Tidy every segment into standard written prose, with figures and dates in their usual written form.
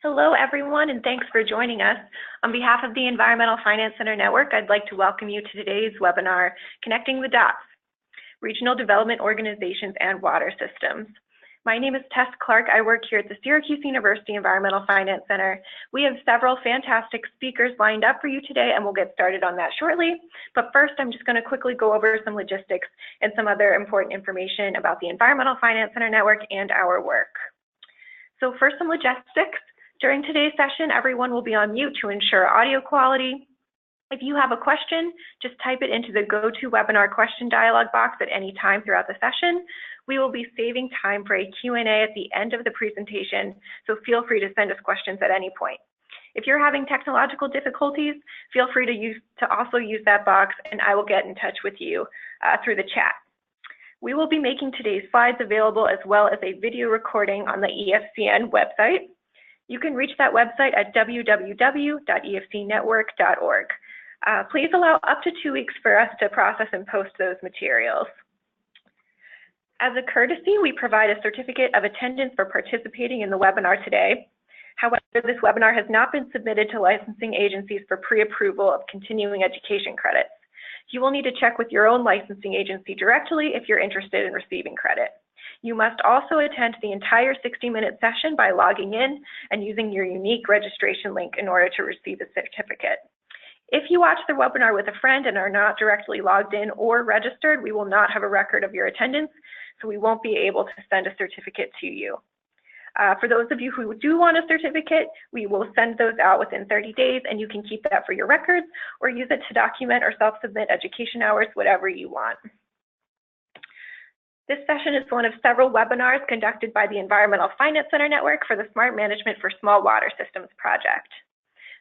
Hello, everyone, and thanks for joining us. On behalf of the Environmental Finance Center Network, I'd like to welcome you to today's webinar, Connecting the Dots, Regional Development Organizations and Water Systems. My name is Tess Clark. I work here at the Syracuse University Environmental Finance Center. We have several fantastic speakers lined up for you today, and we'll get started on that shortly. But first, I'm just going to quickly go over some logistics and some other important information about the Environmental Finance Center Network and our work. So first, some logistics. During today's session, everyone will be on mute to ensure audio quality. If you have a question, just type it into the GoToWebinar question dialog box at any time throughout the session. We will be saving time for a Q&A at the end of the presentation, so feel free to send us questions at any point. If you're having technological difficulties, feel free to also use that box, and I will get in touch with you through the chat. We will be making today's slides available as well as a video recording on the EFCN website. You can reach that website at www.efcnetwork.org. Please allow up to 2 weeks for us to process and post those materials. As a courtesy, we provide a certificate of attendance for participating in the webinar today. However, this webinar has not been submitted to licensing agencies for pre-approval of continuing education credits. You will need to check with your own licensing agency directly if you're interested in receiving credit. You must also attend the entire 60-minute session by logging in and using your unique registration link in order to receive the certificate. If you watch the webinar with a friend and are not directly logged in or registered, we will not have a record of your attendance, so we won't be able to send a certificate to you. For those of you who do want a certificate, we will send those out within 30 days, and you can keep that for your records or use it to document or self-submit education hours, whatever you want. This session is one of several webinars conducted by the Environmental Finance Center Network for the Smart Management for Small Water Systems project.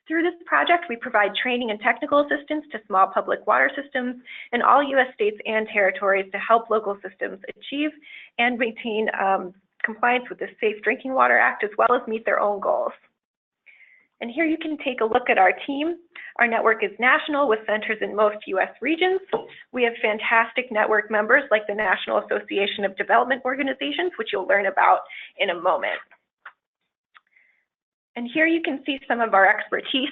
Through this project, we provide training and technical assistance to small public water systems in all U.S. states and territories to help local systems achieve and maintain compliance with the Safe Drinking Water Act, as well as meet their own goals. And here you can take a look at our team. Our network is national with centers in most U.S. regions. We have fantastic network members like the National Association of Development Organizations, which you'll learn about in a moment. And here you can see some of our expertise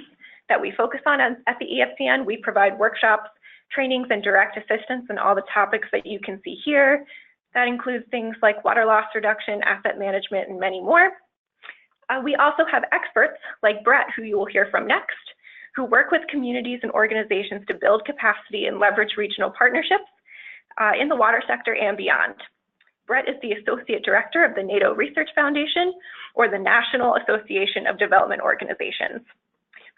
that we focus on at the EFCN. We provide workshops, trainings, and direct assistance on all the topics that you can see here. That includes things like water loss reduction, asset management, and many more. We also have experts like Brett, who you will hear from next, who work with communities and organizations to build capacity and leverage regional partnerships in the water sector and beyond. Brett is the Associate Director of the NADO Research Foundation, or the National Association of Development Organizations.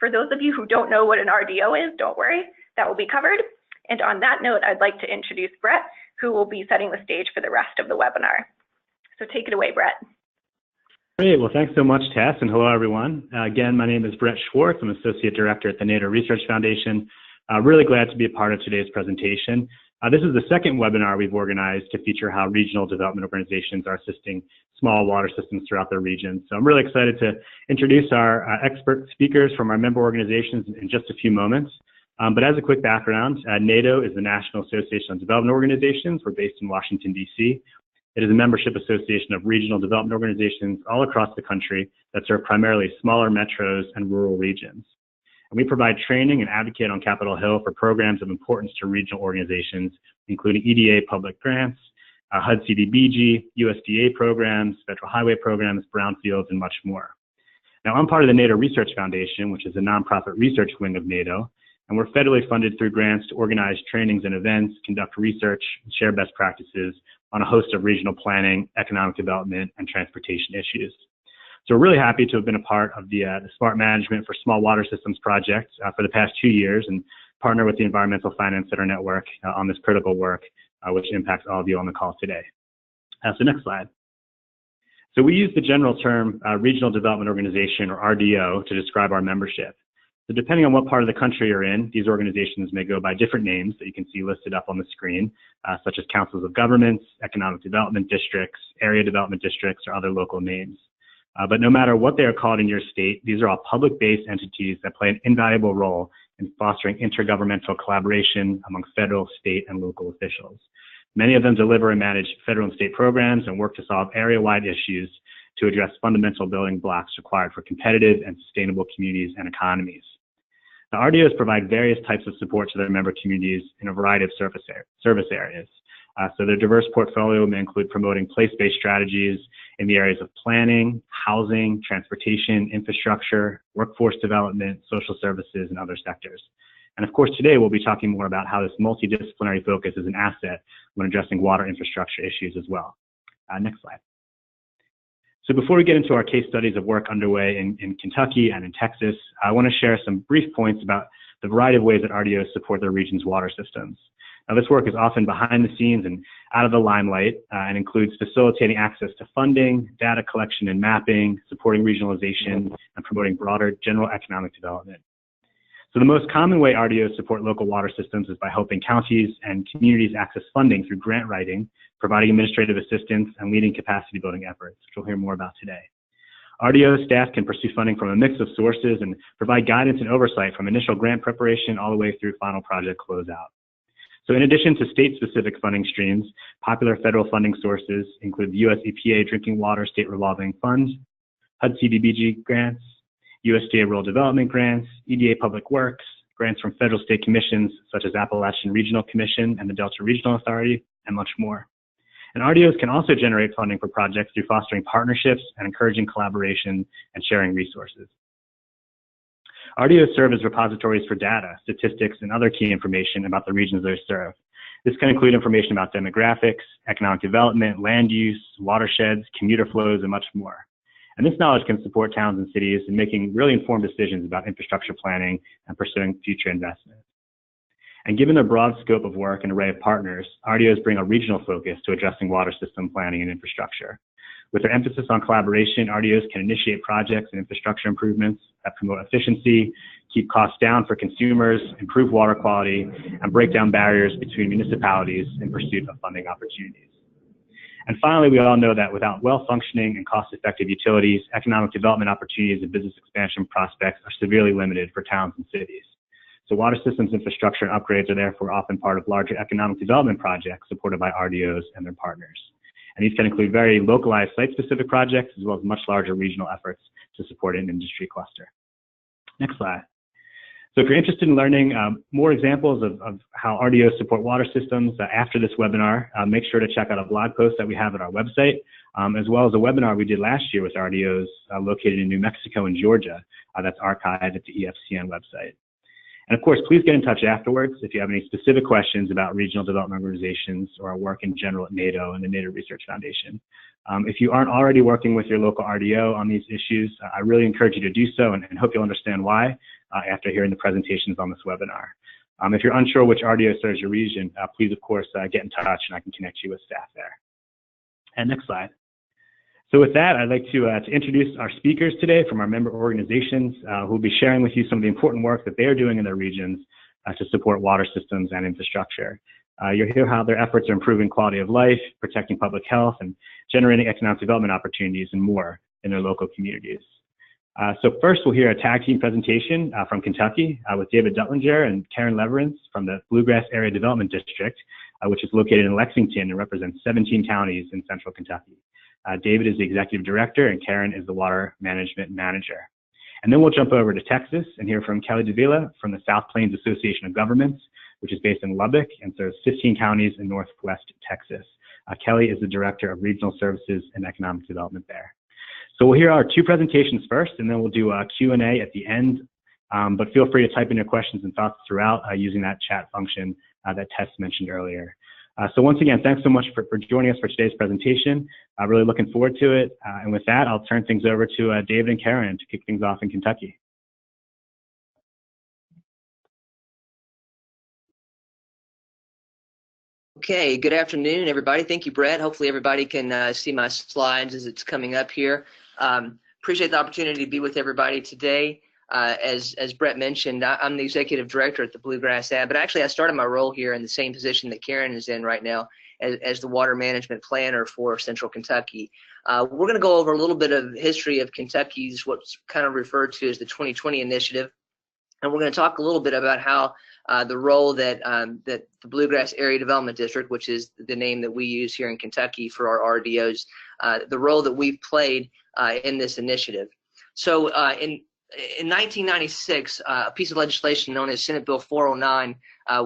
For those of you who don't know what an RDO is, don't worry, that will be covered. And on that note, I'd like to introduce Brett, who will be setting the stage for the rest of the webinar. So take it away, Brett. Great. Well, thanks so much, Tess, and hello, everyone. Again, my name is Brett Schwartz. I'm Associate Director at the NADO Research Foundation. Really glad to be a part of today's presentation. This is the second webinar we've organized to feature how regional development organizations are assisting small water systems throughout their region. So I'm really excited to introduce our expert speakers from our member organizations in just a few moments. But as a quick background, NADO is the National Association of Development Organizations. We're based in Washington, D.C. It is a membership association of regional development organizations all across the country that serve primarily smaller metros and rural regions. And we provide training and advocate on Capitol Hill for programs of importance to regional organizations, including EDA public grants, HUD CDBG, USDA programs, federal highway programs, brownfields, and much more. Now, I'm part of the NADO Research Foundation, which is a nonprofit research wing of NADO, and we're federally funded through grants to organize trainings and events, conduct research, and share best practices on a host of regional planning, economic development, and transportation issues. So we're really happy to have been a part of the Smart Management for Small Water Systems project for the past 2 years and partner with the Environmental Finance Center Network on this critical work, which impacts all of you on the call today. So next slide. So we use the general term Regional Development Organization, or RDO, to describe our membership. So depending on what part of the country you're in, these organizations may go by different names that you can see listed up on the screen, such as councils of governments, economic development districts, area development districts, or other local names. But no matter what they are called in your state, these are all public-based entities that play an invaluable role in fostering intergovernmental collaboration among federal, state, and local officials. Many of them deliver and manage federal and state programs and work to solve area-wide issues to address fundamental building blocks required for competitive and sustainable communities and economies. The RDOs provide various types of support to their member communities in a variety of service areas. So their diverse portfolio may include promoting place-based strategies in the areas of planning, housing, transportation, infrastructure, workforce development, social services, and other sectors. And of course, today we'll be talking more about how this multidisciplinary focus is an asset when addressing water infrastructure issues as well. Next slide. So before we get into our case studies of work underway in Kentucky and in Texas, I want to share some brief points about the variety of ways that RDOs support their region's water systems. Now, this work is often behind the scenes and out of the limelight and includes facilitating access to funding, data collection and mapping, supporting regionalization, and promoting broader general economic development. So the most common way RDOs support local water systems is by helping counties and communities access funding through grant writing, providing administrative assistance, and leading capacity building efforts, which we'll hear more about today. RDO staff can pursue funding from a mix of sources and provide guidance and oversight from initial grant preparation all the way through final project closeout. So in addition to state-specific funding streams, popular federal funding sources include the US EPA Drinking Water State Revolving Fund, HUD CDBG grants, USDA Rural Development grants, EDA Public Works, grants from federal state commissions such as Appalachian Regional Commission and the Delta Regional Authority, and much more. And RDOs can also generate funding for projects through fostering partnerships and encouraging collaboration and sharing resources. RDOs serve as repositories for data, statistics, and other key information about the regions they serve. This can include information about demographics, economic development, land use, watersheds, commuter flows, and much more. And this knowledge can support towns and cities in making really informed decisions about infrastructure planning and pursuing future investments. And given their broad scope of work and array of partners, RDOs bring a regional focus to addressing water system planning and infrastructure. With their emphasis on collaboration, RDOs can initiate projects and infrastructure improvements that promote efficiency, keep costs down for consumers, improve water quality, and break down barriers between municipalities in pursuit of funding opportunities. And finally, we all know that without well-functioning and cost-effective utilities, economic development opportunities and business expansion prospects are severely limited for towns and cities. So water systems infrastructure and upgrades are therefore often part of larger economic development projects supported by RDOs and their partners. And these can include very localized site-specific projects as well as much larger regional efforts to support an industry cluster. Next slide. So if you're interested in learning more examples of how RDOs support water systems after this webinar, make sure to check out a blog post that we have at our website, as well as a webinar we did last year with RDOs located in New Mexico and Georgia that's archived at the EFCN website. And of course, please get in touch afterwards if you have any specific questions about regional development organizations or our work in general at NADO and the NADO Research Foundation. If you aren't already working with your local RDO on these issues, I really encourage you to do so and hope you'll understand why after hearing the presentations on this webinar. If you're unsure which RDO serves your region, please, of course, get in touch and I can connect you with staff there. And next slide. So with that, I'd like to introduce our speakers today from our member organizations who will be sharing with you some of the important work that they are doing in their regions to support water systems and infrastructure. You'll hear how their efforts are improving quality of life, protecting public health, and generating economic development opportunities and more in their local communities. So first, we'll hear a tag team presentation from Kentucky with David Duttlinger and Karyn Leverenz from the Bluegrass Area Development District, which is located in Lexington and represents 17 counties in central Kentucky. David is the executive director and Karyn is the water management manager. And then we'll jump over to Texas and hear from Kelly Davila from the South Plains Association of Governments, which is based in Lubbock and serves 15 counties in Northwest Texas. Kelly is the director of regional services and economic development there. So we'll hear our two presentations first, and then we'll do a Q&A at the end. But feel free to type in your questions and thoughts throughout using that chat function that Tess mentioned earlier. So once again, thanks so much for joining us for today's presentation. Really looking forward to it. And with that, I'll turn things over to David and Karyn to kick things off in Kentucky. Okay, good afternoon, everybody. Thank you, Brett. Hopefully everybody can see my slides as it's coming up here. Appreciate the opportunity to be with everybody today. As Brett mentioned, I'm the executive director at the Bluegrass AB, but actually I started my role here in the same position that Karyn is in right now as the water management planner for Central Kentucky. We're going to go over a little bit of history of Kentucky's what's kind of referred to as the 2020 initiative, and we're going to talk a little bit about how the role that that the Bluegrass Area Development District, which is the name that we use here in Kentucky for our RDOs, the role that we've played in this initiative. So in 1996, a piece of legislation known as Senate Bill 409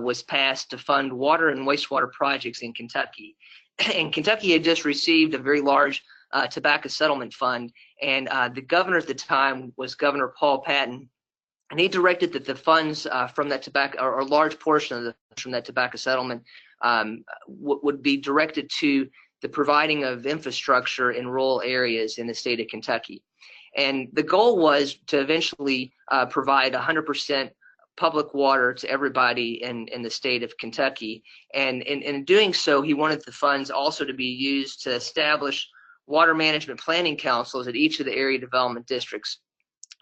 was passed to fund water and wastewater projects in Kentucky. And Kentucky had just received a very large tobacco settlement fund, and the governor at the time was Governor Paul Patton, and he directed that the funds from that tobacco, or a large portion of the from that tobacco settlement, would be directed to the providing of infrastructure in rural areas in the state of Kentucky. And the goal was to eventually provide 100% public water to everybody in the state of Kentucky. And in doing so, he wanted the funds also to be used to establish water management planning councils at each of the area development districts.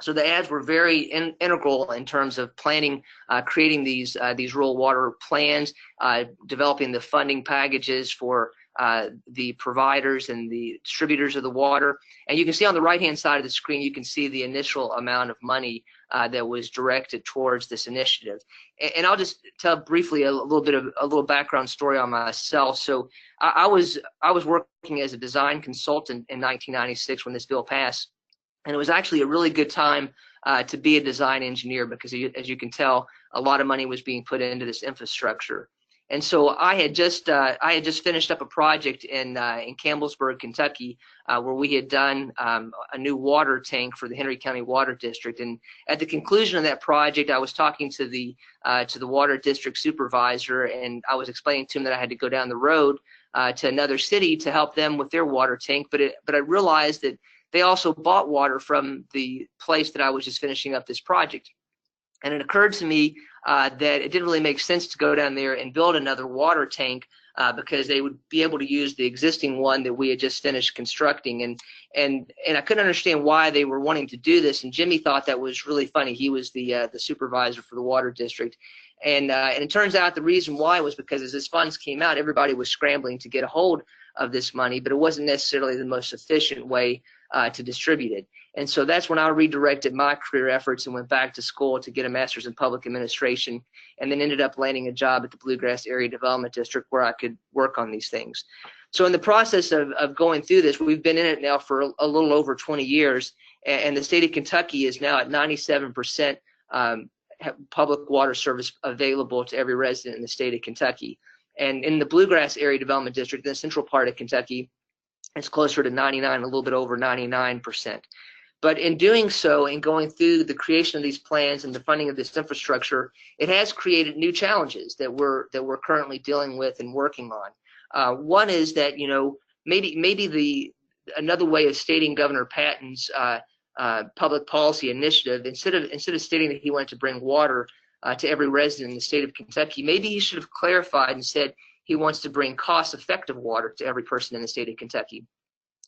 So the ads were very integral in terms of planning, creating these rural water plans, developing the funding packages for the providers and the distributors of the water. And you can see on the right-hand side of the screen, you can see the initial amount of money that was directed towards this initiative. And I'll just tell briefly a little background story on myself. So I was working as a design consultant in 1996 when this bill passed. And it was actually a really good time to be a design engineer because, as you can tell, a lot of money was being put into this infrastructure. And so I had just finished up a project in Campbellsburg, Kentucky, where we had done a new water tank for the Henry County Water District. And at the conclusion of that project, I was talking to the water district supervisor, and I was explaining to him that I had to go down the road to another city to help them with their water tank. But I realized that they also bought water from the place that I was just finishing up this project. And it occurred to me that it didn't really make sense to go down there and build another water tank because they would be able to use the existing one that we had just finished constructing. And I couldn't understand why they were wanting to do this. And Jimmy thought that was really funny. He was the supervisor for the water district. And it turns out the reason why was because as this funds came out, everybody was scrambling to get a hold of this money, but it wasn't necessarily the most efficient way to distribute it. And so that's when I redirected my career efforts and went back to school to get a master's in public administration, and then ended up landing a job at the Bluegrass Area Development District where I could work on these things. So in the process of going through this, we've been in it now for a little over 20 years, and the state of Kentucky is now at 97% public water service available to every resident in the state of Kentucky. And in the Bluegrass Area Development District, in the central part of Kentucky, it's closer to 99, a little bit over 99%. But in doing so and going through the creation of these plans and the funding of this infrastructure, it has created new challenges that we're currently dealing with and working on. One is that, you know, maybe another way of stating Governor Patton's public policy initiative, instead of stating that he wanted to bring water to every resident in the state of Kentucky, maybe he should have clarified and said he wants to bring cost-effective water to every person in the state of Kentucky.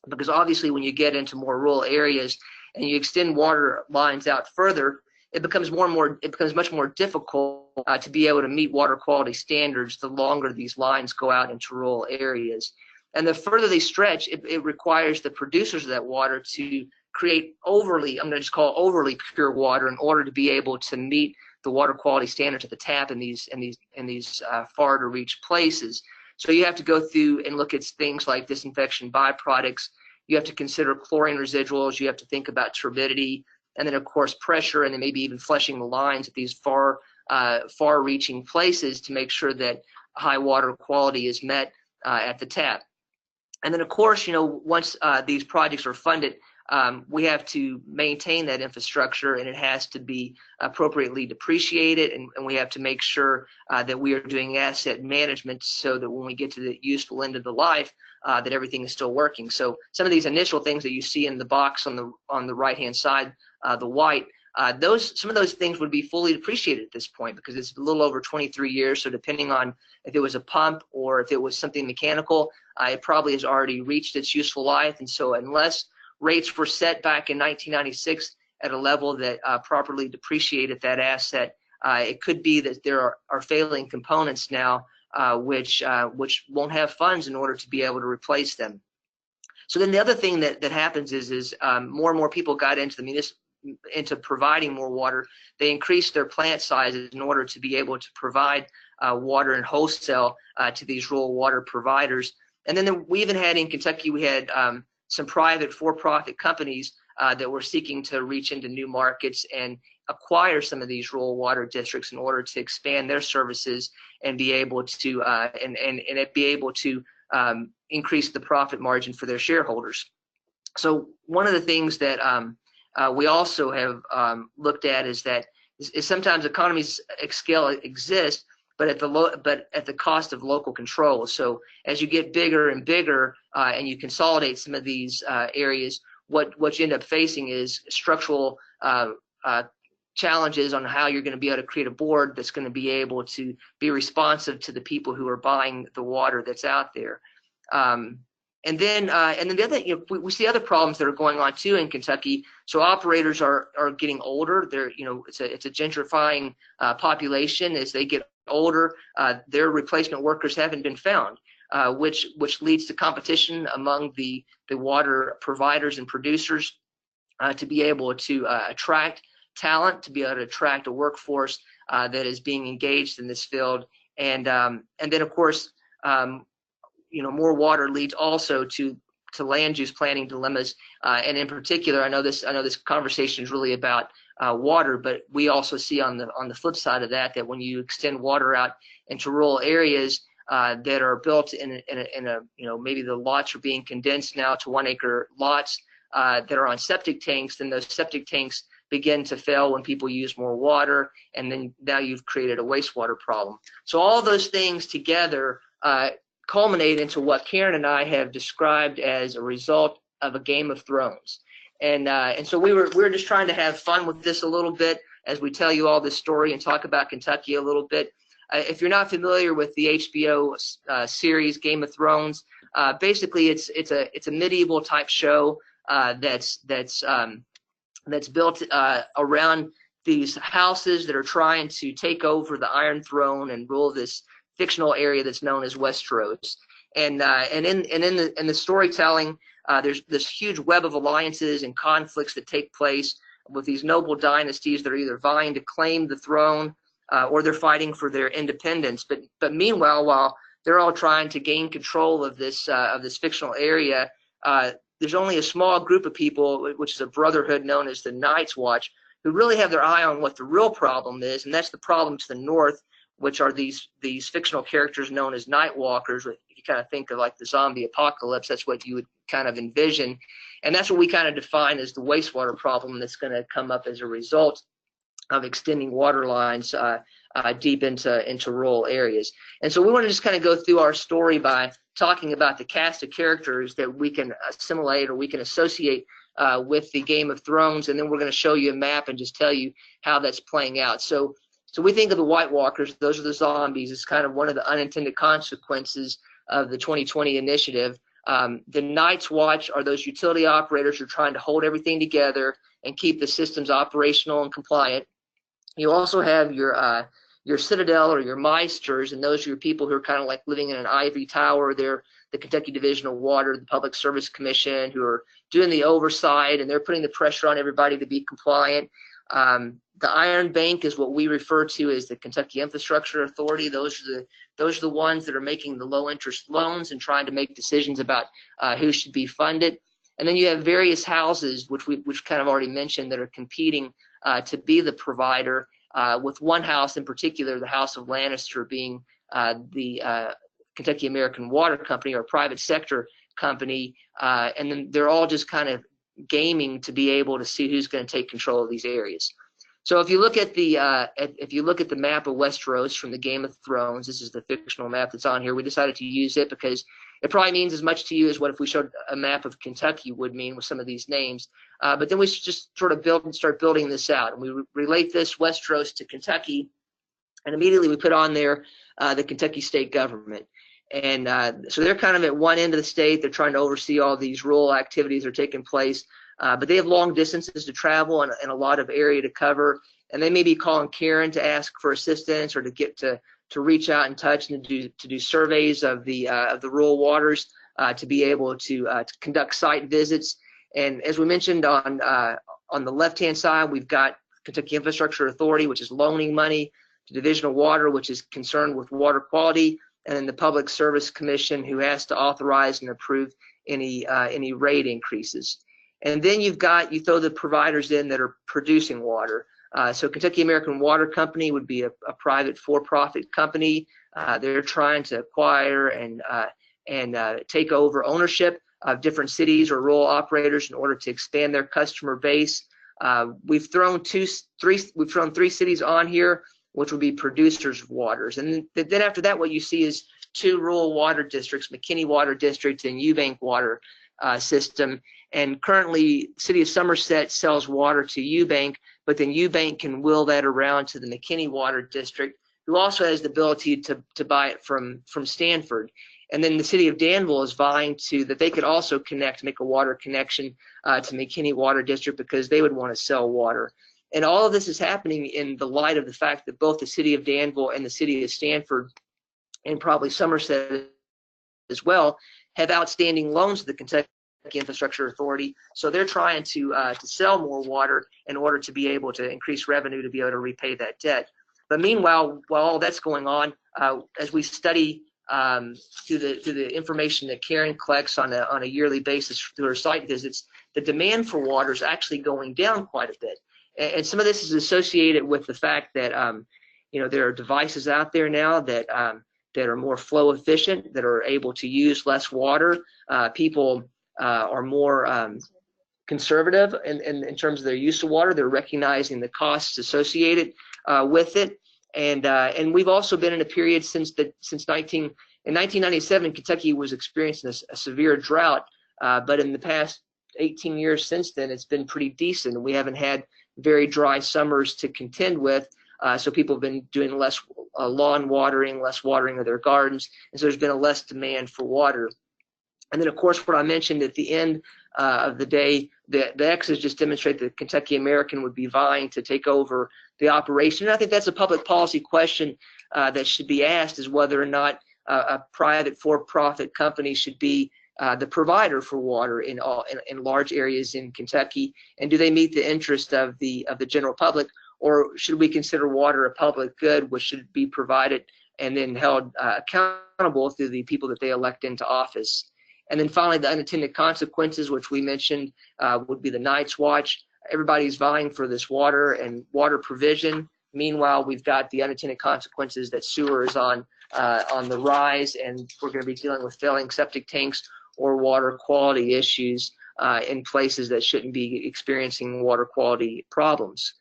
Because obviously when you get into more rural areas and you extend water lines out further, it becomes much more difficult to be able to meet water quality standards the longer these lines go out into rural areas. And the further they stretch, it requires the producers of that water to create overly pure water in order to be able to meet the water quality standards at the tap in these far to reach places. So you have to go through and look at things like disinfection byproducts. You have to consider chlorine residuals. You have to think about turbidity, and then of course pressure, and then maybe even flushing the lines at these far-reaching places to make sure that high water quality is met at the tap. And then of course, you know, once these projects are funded, we have to maintain that infrastructure, and it has to be appropriately depreciated, and we have to make sure that we are doing asset management so that when we get to the useful end of the life, that everything is still working. So some of these initial things that you see in the box on the right-hand side, the white, some of those things would be fully depreciated at this point because it's a little over 23 years. So depending on if it was a pump or if it was something mechanical, it probably has already reached its useful life. And so unless rates were set back in 1996 at a level that properly depreciated that asset, it could be that there are failing components now which won't have funds in order to be able to replace them. So then the other thing that happens is more and more people got into providing more water. They increased their plant sizes in order to be able to provide water and wholesale to these rural water providers. And then we even had in Kentucky, we had some private for-profit companies that were seeking to reach into new markets and acquire some of these rural water districts in order to expand their services and be able to increase the profit margin for their shareholders. So one of the things that we also have looked at is that sometimes economies of scale exist, but at the cost of local control. So as you get bigger and bigger and you consolidate some of these areas, what you end up facing is structural challenges on how you're going to be able to create a board that's going to be able to be responsive to the people who are buying the water that's out there. And then the other, we see other problems that are going on too in Kentucky. So operators are getting older. It's a gentrifying population. As they get older, their replacement workers haven't been found, which leads to competition among the water providers and producers to be able to attract talent, to be able to attract a workforce that is being engaged in this field, and then of course. More water leads also to land use planning dilemmas, and in particular, I know this conversation is really about water, but we also see on the flip side of that when you extend water out into rural areas that are built in a maybe the lots are being condensed now to 1 acre lots that are on septic tanks, then those septic tanks begin to fail when people use more water, and then now you've created a wastewater problem. So all those things together culminate into what Karyn and I have described as a result of a Game of Thrones, and so we were just trying to have fun with this a little bit as we tell you all this story and talk about Kentucky a little bit. If you're not familiar with the HBO series Game of Thrones, basically it's a medieval type show that's built around these houses that are trying to take over the Iron Throne and rule this fictional area that's known as Westeros, and in the storytelling, there's this huge web of alliances and conflicts that take place with these noble dynasties that are either vying to claim the throne or they're fighting for their independence. But meanwhile, while they're all trying to gain control of this fictional area, there's only a small group of people, which is a brotherhood known as the Night's Watch, who really have their eye on what the real problem is, and that's the problem to the north, which are these fictional characters known as night walkers. If you kind of think of like the zombie apocalypse, that's what you would kind of envision. And that's what we kind of define as the wastewater problem that's going to come up as a result of extending water lines deep into rural areas. And so we want to just kind of go through our story by talking about the cast of characters that we can assimilate or we can associate with the Game of Thrones, and then we're going to show you a map and just tell you how that's playing out. So we think of the White Walkers, those are the zombies. It's kind of one of the unintended consequences of the 2020 initiative. The Night's Watch are those utility operators who are trying to hold everything together and keep the systems operational and compliant. You also have your Citadel or your Meisters, and those are your people who are kind of like living in an ivory tower. They're the Kentucky Division of Water, the Public Service Commission, who are doing the oversight, and they're putting the pressure on everybody to be compliant. The Iron Bank is what we refer to as the Kentucky Infrastructure Authority. Those are the ones that are making the low interest loans and trying to make decisions about who should be funded. And then you have various houses, which kind of already mentioned, that are competing to be the provider. With one house in particular, the House of Lannister, being the Kentucky American Water Company, or a private sector company, and then they're all just kind of gaming to be able to see who's going to take control of these areas. So if you look at the map of Westeros from the Game of Thrones, this is the fictional map that's on here. We decided to use it because it probably means as much to you as what if we showed a map of Kentucky would mean with some of these names. But then we just sort of start building this out, and we relate this Westeros to Kentucky, and immediately we put on there the Kentucky state government. And so they're kind of at one end of the state. They're trying to oversee all these rural activities that are taking place. But they have long distances to travel and a lot of area to cover, and they may be calling Karyn to ask for assistance or to get to reach out and touch and to do surveys of the rural waters, to be able to conduct site visits. And as we mentioned, on the left-hand side, we've got Kentucky Infrastructure Authority, which is loaning money, the Division of Water, which is concerned with water quality, and then the Public Service Commission, who has to authorize and approve any rate increases. And then you throw the providers in that are producing water. So Kentucky American Water Company would be a private for-profit company. They're trying to acquire and take over ownership of different cities or rural operators in order to expand their customer base. We've thrown three cities on here, which would be producers of waters. And then after that, what you see is 2 rural water districts, McKinney Water District and Eubank Water System. And currently, City of Somerset sells water to Eubank, but then Eubank can will that around to the McKinney Water District, who also has the ability to buy it from Stanford. And then the City of Danville is vying that they could also make a water connection to McKinney Water District, because they would want to sell water. And all of this is happening in the light of the fact that both the City of Danville and the City of Stanford, and probably Somerset as well, have outstanding loans to the Kentucky Infrastructure Authority. So they're trying to sell more water in order to be able to increase revenue to be able to repay that debt. But meanwhile, while all that's going on, as we study through the information that Karyn collects on a yearly basis through her site visits, the demand for water is actually going down quite a bit. And some of this is associated with the fact that there are devices out there now that are more flow efficient, that are able to use less water. People are more conservative in terms of their use of water. They're recognizing the costs associated with it. And we've also been in a period since 1997, Kentucky was experiencing a severe drought, but in the past 18 years since then, it's been pretty decent. We haven't had very dry summers to contend with, so people have been doing less lawn watering, less watering of their gardens, and so there's been a less demand for water. And then, of course, what I mentioned at the end of the day, the X's just demonstrate that Kentucky American would be vying to take over the operation. And I think that's a public policy question that should be asked, is whether or not a private for-profit company should be the provider for water in large areas in Kentucky, and do they meet the interest of the general public, or should we consider water a public good, which should be provided and then held accountable through the people that they elect into office? And then finally, the unintended consequences, which we mentioned, would be the Night's Watch. Everybody's vying for this water and water provision. Meanwhile, we've got the unintended consequences that sewer is on the rise, and we're going to be dealing with failing septic tanks or water quality issues in places that shouldn't be experiencing water quality problems.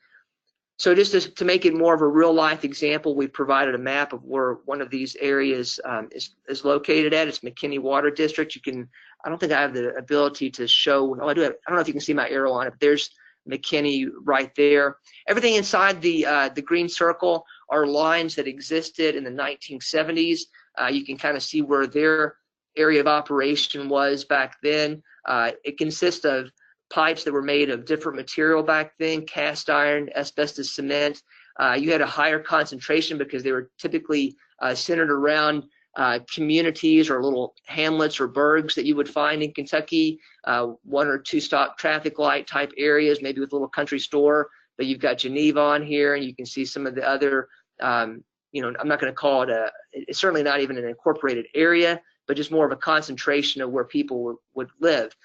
So just to make it more of a real-life example, we've provided a map of where one of these areas is located at. It's McKinney Water District. I don't think I have the ability to show. Oh, I do have. I don't know if you can see my arrow on it, but there's McKinney right there. Everything inside the green circle are lines that existed in the 1970s. You can kind of see where their area of operation was back then. It consists of pipes that were made of different material back then, cast iron, asbestos cement. You had a higher concentration because they were typically centered around communities or little hamlets or burgs that you would find in Kentucky, 1 or 2 stop traffic light type areas, maybe with a little country store. But you've got Geneva on here, and you can see some of the other, I'm not going to call it it's certainly not even an incorporated area, but just more of a concentration of where people would live.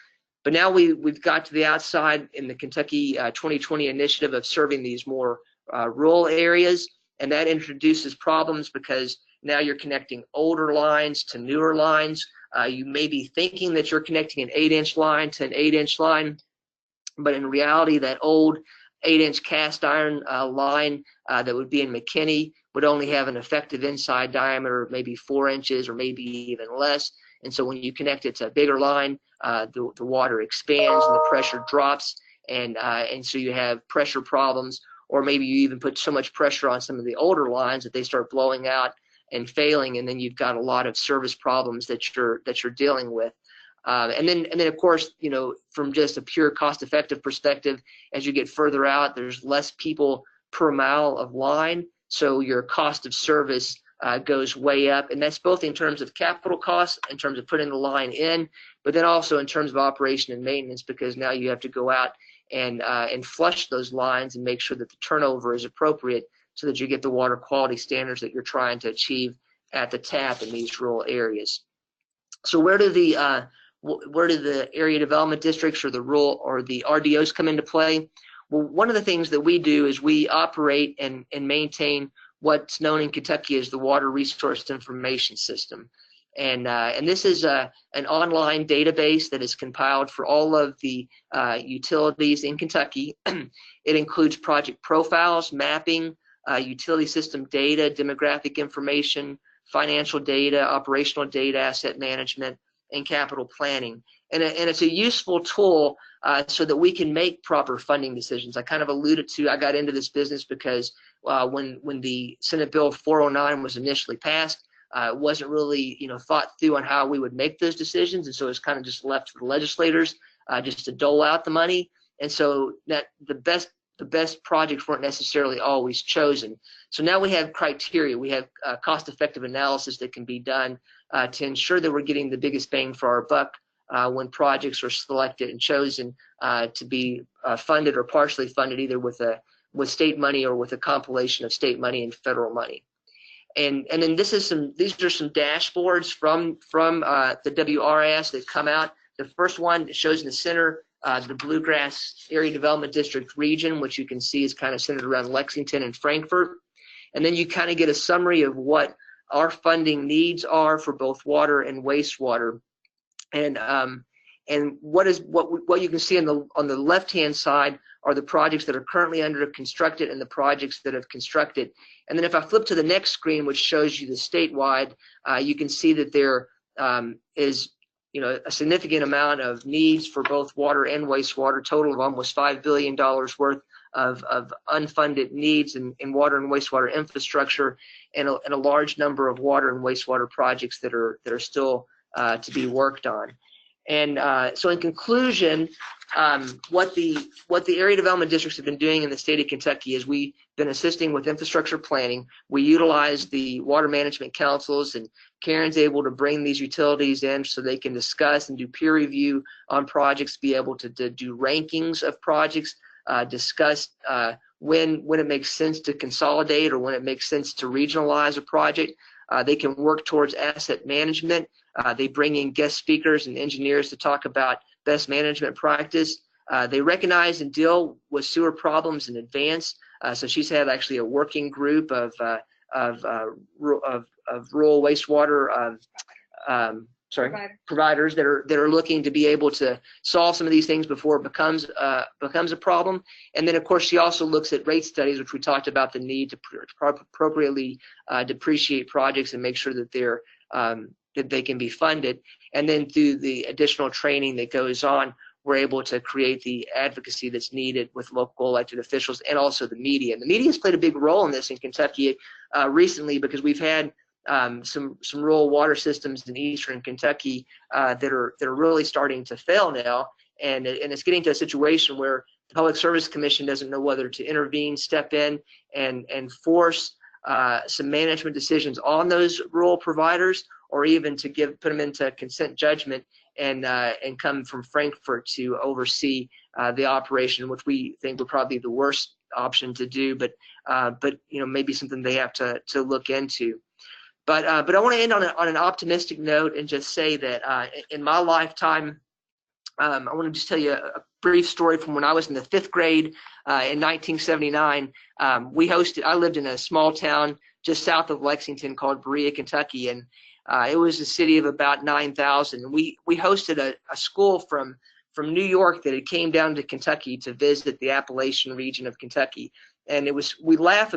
But now we've got to the outside in the Kentucky 2020 initiative of serving these more rural areas, and that introduces problems because now you're connecting older lines to newer lines. You may be thinking that you're connecting an 8-inch line to an 8-inch line, but in reality, that old 8-inch cast iron line that would be in McKinney would only have an effective inside diameter of maybe 4 inches or maybe even less. And so when you connect it to a bigger line, the water expands and the pressure drops, and so you have pressure problems, or maybe you even put so much pressure on some of the older lines that they start blowing out and failing, and then you've got a lot of service problems that you're dealing with. And then of course, from just a pure cost-effective perspective, as you get further out, there's less people per mile of line, so your cost of service goes way up, and that's both in terms of capital costs, in terms of putting the line in, but then also in terms of operation and maintenance, because now you have to go out and flush those lines and make sure that the turnover is appropriate so that you get the water quality standards that you're trying to achieve at the tap in these rural areas. So where do the where do the area development districts or the rural or the RDOs come into play? Well, one of the things that we do is we operate and maintain what's known in Kentucky as the Water Resource Information System. And this is an online database that is compiled for all of the utilities in Kentucky. It includes project profiles, mapping, utility system data, demographic information, financial data, operational data, asset management, and capital planning. And it's a useful tool so that we can make proper funding decisions. I kind of alluded to, I got into this business because when the Senate Bill 409 was initially passed, it wasn't really, thought through on how we would make those decisions, and so it's kind of just left to the legislators just to dole out the money. And so that the best projects weren't necessarily always chosen. So now we have criteria. We have cost-effective analysis that can be done to ensure that we're getting the biggest bang for our buck when projects are selected and chosen to be funded or partially funded, either with state money or with a compilation of state money and federal money. And then these are some dashboards from the WRIS that come out. The first one shows in the center the Bluegrass Area Development District region, which you can see is kind of centered around Lexington and Frankfort. And then you kind of get a summary of what our funding needs are for both water and wastewater. And what you can see on the left-hand side are the projects that are currently under constructed and the projects that have constructed. And then if I flip to the next screen, which shows you the statewide, you can see that there is a significant amount of needs for both water and wastewater, total of almost $5 billion worth of unfunded needs in water and wastewater infrastructure, and a large number of water and wastewater projects that are still to be worked on. And so in conclusion, what the area development districts have been doing in the state of Kentucky is we've been assisting with infrastructure planning. We utilize the water management councils, and Karyn's able to bring these utilities in so they can discuss and do peer review on projects, be able to do rankings of projects, discuss when it makes sense to consolidate or when it makes sense to regionalize a project. They can work towards asset management. They bring in guest speakers and engineers to talk about best management practice. They recognize and deal with sewer problems in advance. So she's had actually a working group of rural wastewater providers that are looking to be able to solve some of these things before it becomes a problem. And then of course she also looks at rate studies, which we talked about the need to appropriately depreciate projects and make sure that that they can be funded. And then through the additional training that goes on, we're able to create the advocacy that's needed with local elected officials and also the media. And the media has played a big role in this in Kentucky recently, because we've had some rural water systems in eastern Kentucky that are really starting to fail now, and it's getting to a situation where the Public Service Commission doesn't know whether to intervene, step in, and force some management decisions on those rural providers, or even to put them into consent judgment and come from Frankfurt to oversee the operation, which we think would probably be the worst option to do, but maybe something they have to look into. But I want to end on an optimistic note and just say that in my lifetime, I want to just tell you a brief story from when I was in the 5th grade in 1979. I lived in a small town just south of Lexington called Berea, Kentucky, and it was a city of about 9,000. And we hosted a school from New York that had came down to Kentucky to visit the Appalachian region of Kentucky. And we laughed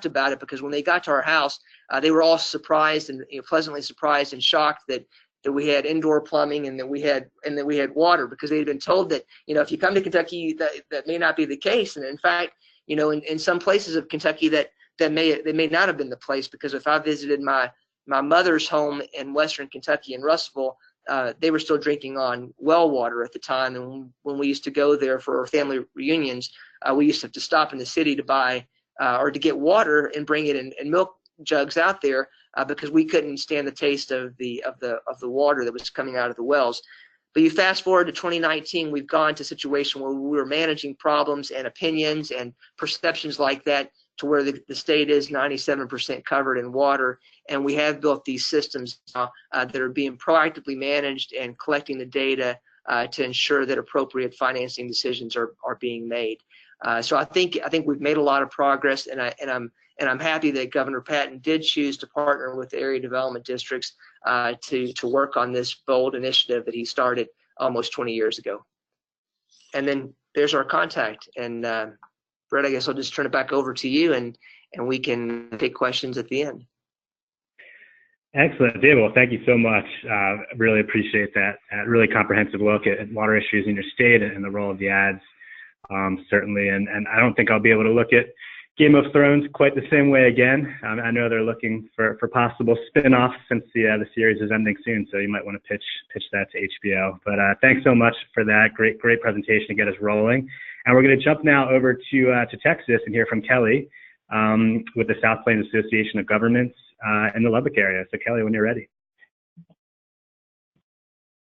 about it because when they got to our house, they were all surprised and pleasantly surprised and shocked that we had indoor plumbing and that we had water, because they had been told that if you come to Kentucky that may not be the case. And in fact, in some places of Kentucky that may not have been the place, because if I visited my mother's home in western Kentucky in Russellville, they were still drinking on well water at the time. And when we used to go there for our family reunions, we used to have to stop in the city to buy or to get water and bring it in milk jugs out there because we couldn't stand the taste of the water that was coming out of the wells. But you fast forward to 2019, we've gone to a situation where we were managing problems and opinions and perceptions like that to where the state is 97% covered in water. And we have built these systems now that are being proactively managed and collecting the data to ensure that appropriate financing decisions are being made. So I think we've made a lot of progress, and I'm happy that Governor Patton did choose to partner with the area development districts to work on this bold initiative that he started almost 20 years ago. And then there's our contact. And Brett, I guess I'll just turn it back over to you, and we can take questions at the end. Excellent, David. Well, thank you so much. Really appreciate that really comprehensive look at water issues in your state and the role of the ads, certainly. And I don't think I'll be able to look at Game of Thrones quite the same way again. I know they're looking for possible spin-offs since the series is ending soon, so you might want to pitch that to HBO. But thanks so much for that great presentation to get us rolling. And we're going to jump now over to Texas and hear from Kelly with the South Plains Association of Governments in the Lubbock area. So Kelly, when you're ready.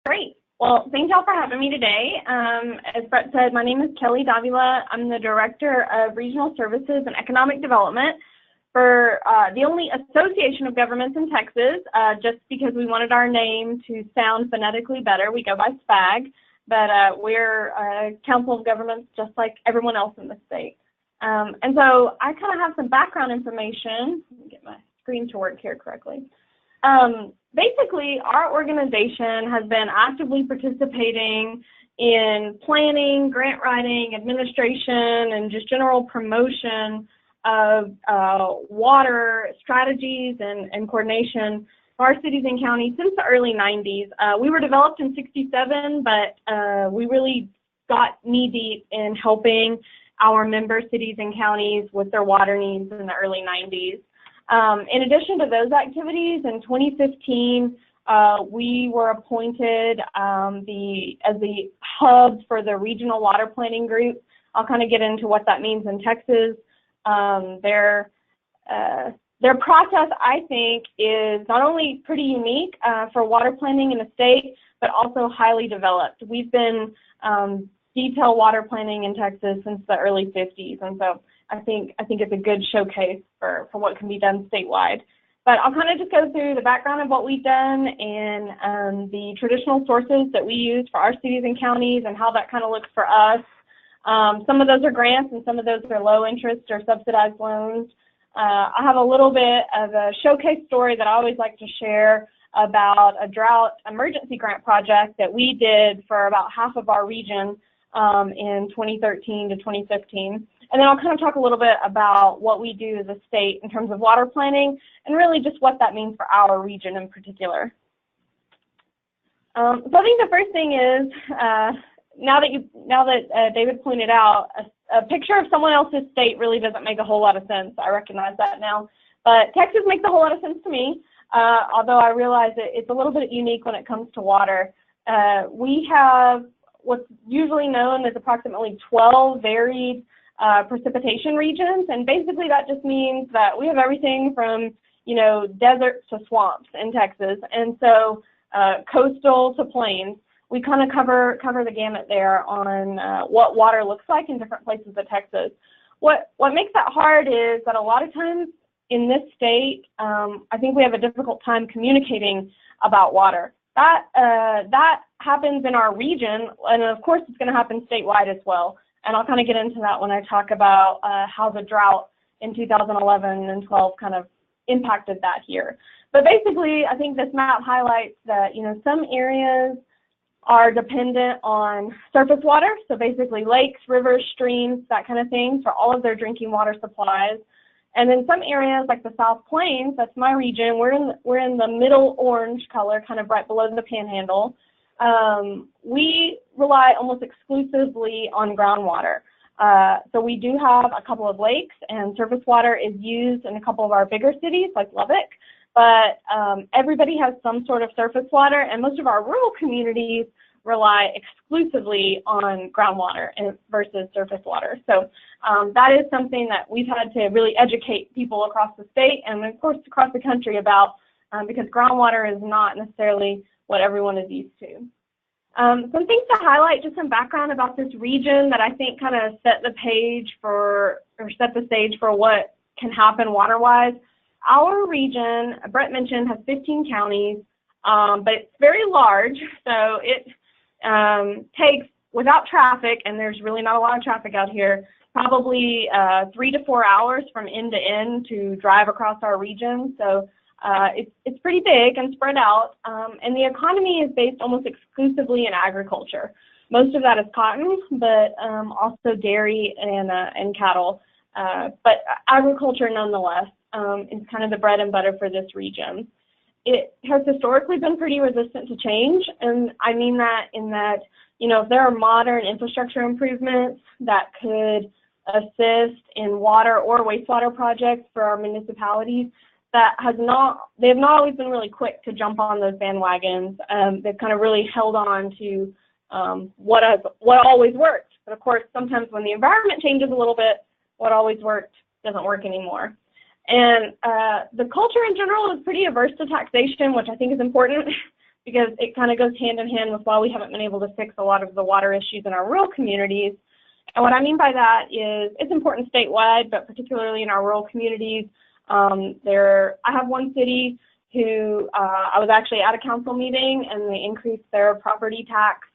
Great. Well, thank y'all for having me today. As Brett said, my name is Kelly Davila. I'm the Director of Regional Services and Economic Development for the only association of governments in Texas, just because we wanted our name to sound phonetically better. We go by SPAG, but we're a council of governments just like everyone else in the state. And so I kind of have some background information. Let me get my screen to work here correctly. Basically, our organization has been actively participating in planning, grant writing, administration, and just general promotion of water strategies and coordination for our cities and counties since the early 90s. We were developed in '67, but we really got knee-deep in helping our member cities and counties with their water needs in the early 90s. In addition to those activities, in 2015, we were appointed as the hub for the regional water planning group. I'll kind of get into what that means in Texas. Their process, I think, is not only pretty unique for water planning in the state, but also highly developed. We've been detailed water planning in Texas since the early 50s, and so I think it's a good showcase for what can be done statewide. But I'll kind of just go through the background of what we've done and the traditional sources that we use for our cities and counties and how that kind of looks for us. Some of those are grants and some of those are low interest or subsidized loans. I have a little bit of a showcase story that I always like to share about a drought emergency grant project that we did for about half of our region in 2013 to 2015. And then I'll kind of talk a little bit about what we do as a state in terms of water planning and really just what that means for our region in particular. So I think the first thing is, now that David pointed out, a picture of someone else's state really doesn't make a whole lot of sense. I recognize that now. But Texas makes a whole lot of sense to me, although I realize that it's a little bit unique when it comes to water. We have what's usually known as approximately 12 varied precipitation regions, and basically that just means that we have everything from, you know, deserts to swamps in Texas, and so coastal to plains. We kind of cover the gamut there on what water looks like in different places of Texas. What makes that hard is that a lot of times in this state, I think we have a difficult time communicating about water. That happens in our region, and of course it's going to happen statewide as well. And I'll kind of get into that when I talk about how the drought in 2011 and 12 kind of impacted that here. But basically, I think this map highlights that, you know, some areas are dependent on surface water, so basically lakes, rivers, streams, that kind of thing, for all of their drinking water supplies. And then some areas like the South Plains, that's my region, we're in the middle orange color, kind of right below the panhandle. We rely almost exclusively on groundwater. So we do have a couple of lakes, and surface water is used in a couple of our bigger cities like Lubbock, but everybody has some sort of surface water, and most of our rural communities rely exclusively on groundwater versus surface water. So that is something that we've had to really educate people across the state and of course across the country about, because groundwater is not necessarily what everyone is used to. Some things to highlight, just some background about this region that I think kind of set the stage for, or set the stage for what can happen water-wise. Our region, Brett mentioned, has 15 counties, but it's very large, so it takes, without traffic, and there's really not a lot of traffic out here, probably 3 to 4 hours from end to end to drive across our region. So it's pretty big and spread out, and the economy is based almost exclusively in agriculture. Most of that is cotton, but also dairy and cattle. But agriculture, nonetheless, is kind of the bread and butter for this region. It has historically been pretty resistant to change, and I mean that in that, you know, if there are modern infrastructure improvements that could assist in water or wastewater projects for our municipalities, they have not always been really quick to jump on those bandwagons. They've kind of really held on to what always worked. But of course, sometimes when the environment changes a little bit, what always worked doesn't work anymore. And the culture in general is pretty averse to taxation, which I think is important because it kind of goes hand in hand with why we haven't been able to fix a lot of the water issues in our rural communities. And what I mean by that is it's important statewide, but particularly in our rural communities. I have one city who I was actually at a council meeting, and they increased their property tax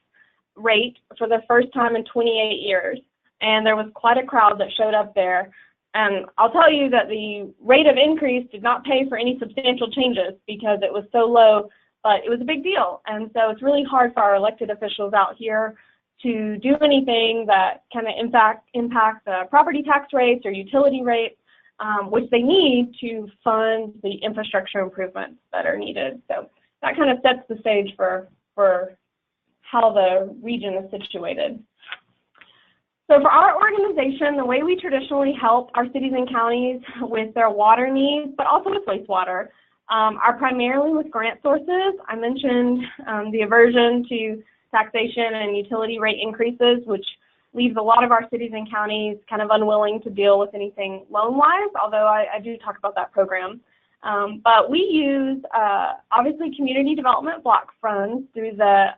rate for the first time in 28 years. And there was quite a crowd that showed up there. And I'll tell you that the rate of increase did not pay for any substantial changes because it was so low, but it was a big deal. And so it's really hard for our elected officials out here to do anything that kind of impact the property tax rates or utility rates, which they need to fund the infrastructure improvements that are needed. So that kind of sets the stage for how the region is situated. So for our organization, the way we traditionally help our cities and counties with their water needs, but also with wastewater, are primarily with grant sources. I mentioned the aversion to taxation and utility rate increases, which leaves a lot of our cities and counties kind of unwilling to deal with anything loan-wise, although I do talk about that program. But we use, obviously, community development block funds through the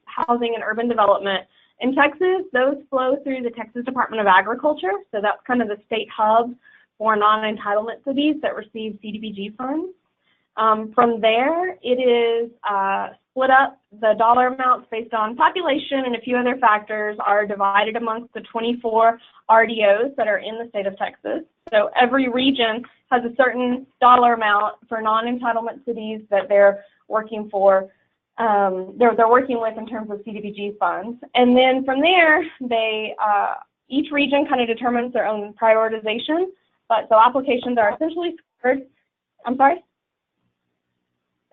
Housing and Urban Development. In Texas, those flow through the Texas Department of Agriculture, so that's kind of the state hub for non-entitlement cities that receive CDBG funds. From there, it is split up. The dollar amounts based on population and a few other factors are divided amongst the 24 RDOs that are in the state of Texas. So every region has a certain dollar amount for non-entitlement cities that they're working for. They're working with in terms of CDBG funds. And then from there, each region kind of determines their own prioritization. But so applications are essentially scored. I'm sorry?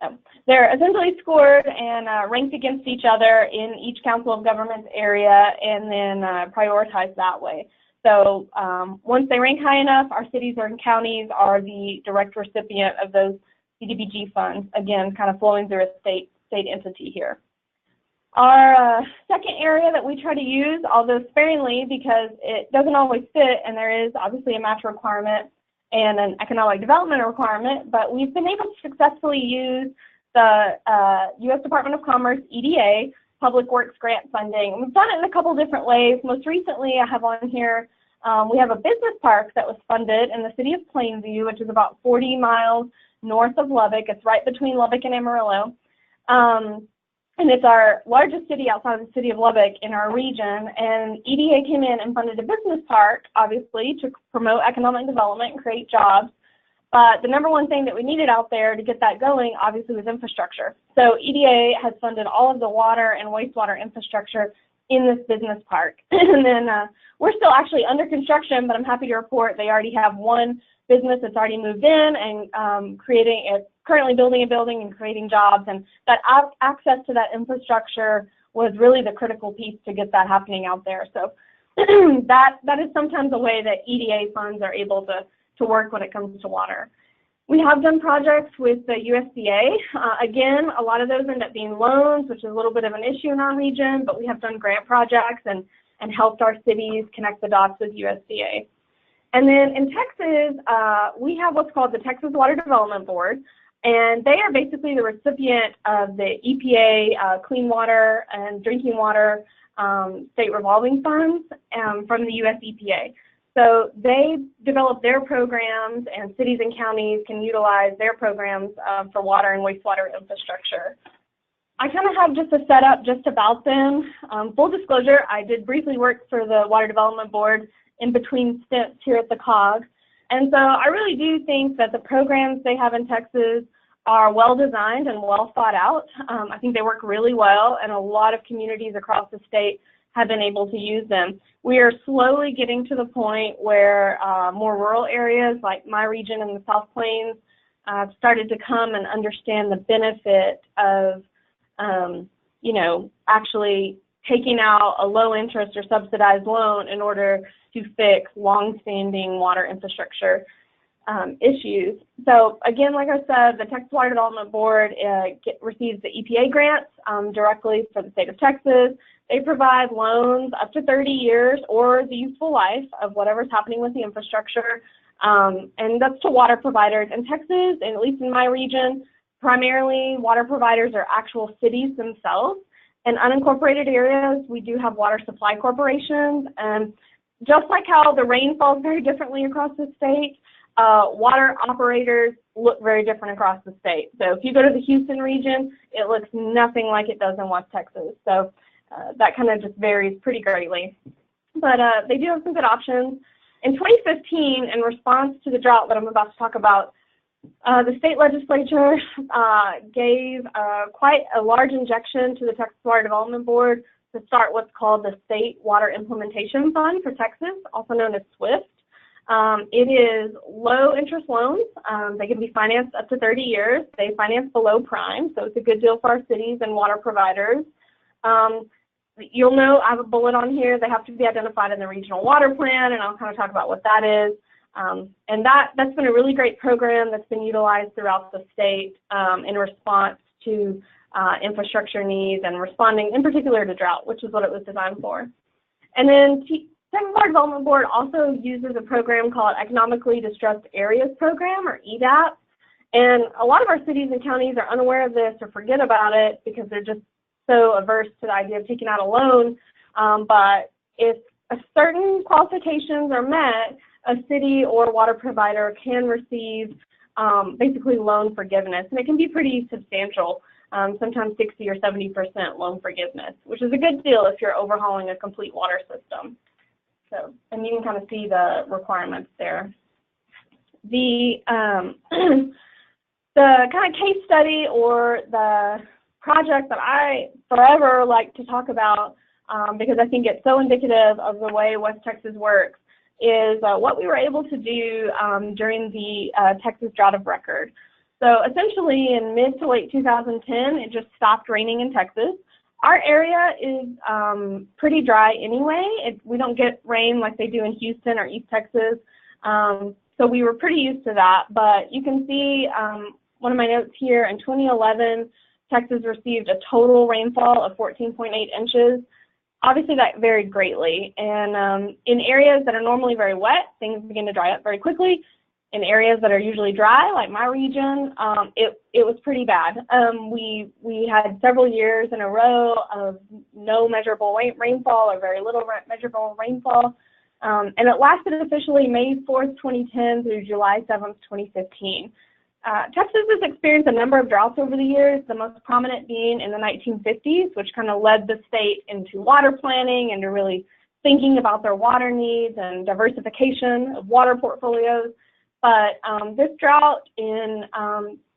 Oh. They're essentially scored and ranked against each other in each council of governments area and then prioritized that way. So once they rank high enough, our cities or counties are the direct recipient of those CDBG funds, again, kind of flowing through a state entity here. Our second area that we try to use, although sparingly because it doesn't always fit, and there is obviously a match requirement and an economic development requirement, but we've been able to successfully use the U.S. Department of Commerce EDA Public Works grant funding. We've done it in a couple different ways. Most recently, I have on here, we have a business park that was funded in the city of Plainview, which is about 40 miles north of Lubbock. It's right between Lubbock and Amarillo. And it's our largest city outside of the city of Lubbock in our region. And EDA came in and funded a business park, obviously, to promote economic development and create jobs. But the number one thing that we needed out there to get that going, obviously, was infrastructure. So EDA has funded all of the water and wastewater infrastructure in this business park. And then we're still actually under construction, but I'm happy to report they already have one business that's already moved in and currently building a building and creating jobs. And that access to that infrastructure was really the critical piece to get that happening out there. So that is sometimes a way that EDA funds are able to work when it comes to water. We have done projects with the USDA. Again, a lot of those end up being loans, which is a little bit of an issue in our region, but we have done grant projects and helped our cities connect the dots with USDA. And then in Texas, we have what's called the Texas Water Development Board, and they are basically the recipient of the EPA Clean Water and Drinking Water State Revolving Funds from the US EPA. So they develop their programs, and cities and counties can utilize their programs for water and wastewater infrastructure. I kind of have just a setup just about them. Full disclosure, I did briefly work for the Water Development Board in between stints here at the COG. And so I really do think that the programs they have in Texas are well designed and well thought out. I think they work really well, and a lot of communities across the state have been able to use them. We are slowly getting to the point where more rural areas like my region in the South Plains started to come and understand the benefit of, you know, actually taking out a low interest or subsidized loan in order to fix long-standing water infrastructure issues. So again, like I said, the Texas Water Development Board receives the EPA grants directly for the state of Texas. They provide loans up to 30 years or the useful life of whatever's happening with the infrastructure. And that's to water providers in Texas, and at least in my region, primarily water providers are actual cities themselves. In unincorporated areas, we do have water supply corporations. And just like how the rain falls very differently across the state, water operators look very different across the state. So if you go to the Houston region, it looks nothing like it does in West Texas. So that kind of just varies pretty greatly. But they do have some good options. In 2015, in response to the drought that I'm about to talk about, the state legislature gave quite a large injection to the Texas Water Development Board to start what's called the State Water Implementation Fund for Texas, also known as SWIFT. It is low interest loans. They can be financed up to 30 years. They finance below prime, so it's a good deal for our cities and water providers. You'll know I have a bullet on here. They have to be identified in the regional water plan, and I'll kind of talk about what that is. And that's been a really great program that's been utilized throughout the state in response to infrastructure needs and responding in particular to drought, which is what it was designed for. And then Texas Water Development Board also uses a program called Economically Distressed Areas Program, or EDAP. And a lot of our cities and counties are unaware of this or forget about it because they're just so averse to the idea of taking out a loan. But if certain qualifications are met, a city or water provider can receive basically loan forgiveness. And it can be pretty substantial, sometimes 60 or 70% loan forgiveness, which is a good deal if you're overhauling a complete water system. So, and you can kind of see the requirements there. The kind of case study or the project that I forever like to talk about because I think it's so indicative of the way West Texas works is what we were able to do during the Texas Drought of Record. So essentially in mid to late 2010, it just stopped raining in Texas. Our area is pretty dry anyway. We don't get rain like they do in Houston or East Texas. So we were pretty used to that. But you can see one of my notes here, in 2011, Texas received a total rainfall of 14.8 inches. Obviously, that varied greatly. And in areas that are normally very wet, things begin to dry up very quickly. In areas that are usually dry, like my region, it was pretty bad. We had several years in a row of no measurable rainfall or very little measurable rainfall. And it lasted officially May 4th, 2010 through July 7th, 2015. Texas has experienced a number of droughts over the years, the most prominent being in the 1950s, which kind of led the state into water planning and to really thinking about their water needs and diversification of water portfolios. But this drought in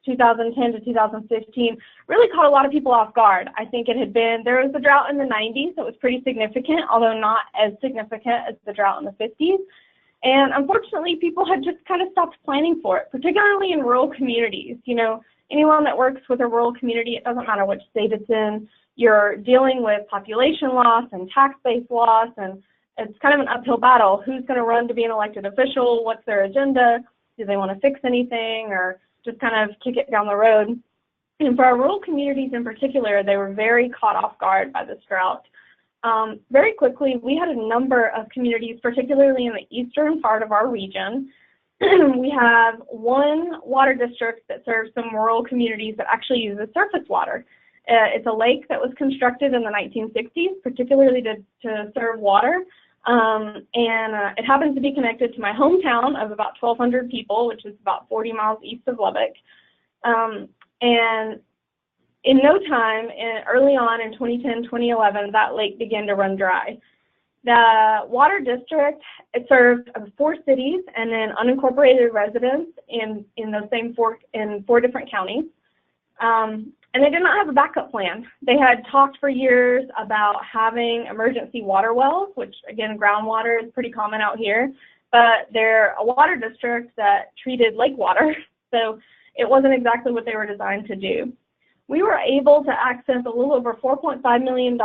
2010 to 2015 really caught a lot of people off guard. I think there was a drought in the 90s that was pretty significant, although not as significant as the drought in the 50s. And unfortunately, people had just kind of stopped planning for it, particularly in rural communities. You know, anyone that works with a rural community, it doesn't matter which state it's in, you're dealing with population loss and tax base loss, and it's kind of an uphill battle. Who's going to run to be an elected official? What's their agenda? Do they want to fix anything or just kind of kick it down the road? And for our rural communities in particular, they were very caught off guard by this drought. Very quickly, we had a number of communities, particularly in the eastern part of our region. We have one water district that serves some rural communities that actually uses surface water. It's a lake that was constructed in the 1960s, particularly to serve water. It happens to be connected to my hometown of about 1,200 people, which is about 40 miles east of Lubbock. And in no time, early on in 2010, 2011, that lake began to run dry. The water district, it served 4 cities and then unincorporated residents in those same 4 different counties. And they did not have a backup plan. They had talked for years about having emergency water wells, which again, groundwater is pretty common out here, but they're a water district that treated lake water, so it wasn't exactly what they were designed to do. We were able to access a little over $4.5 million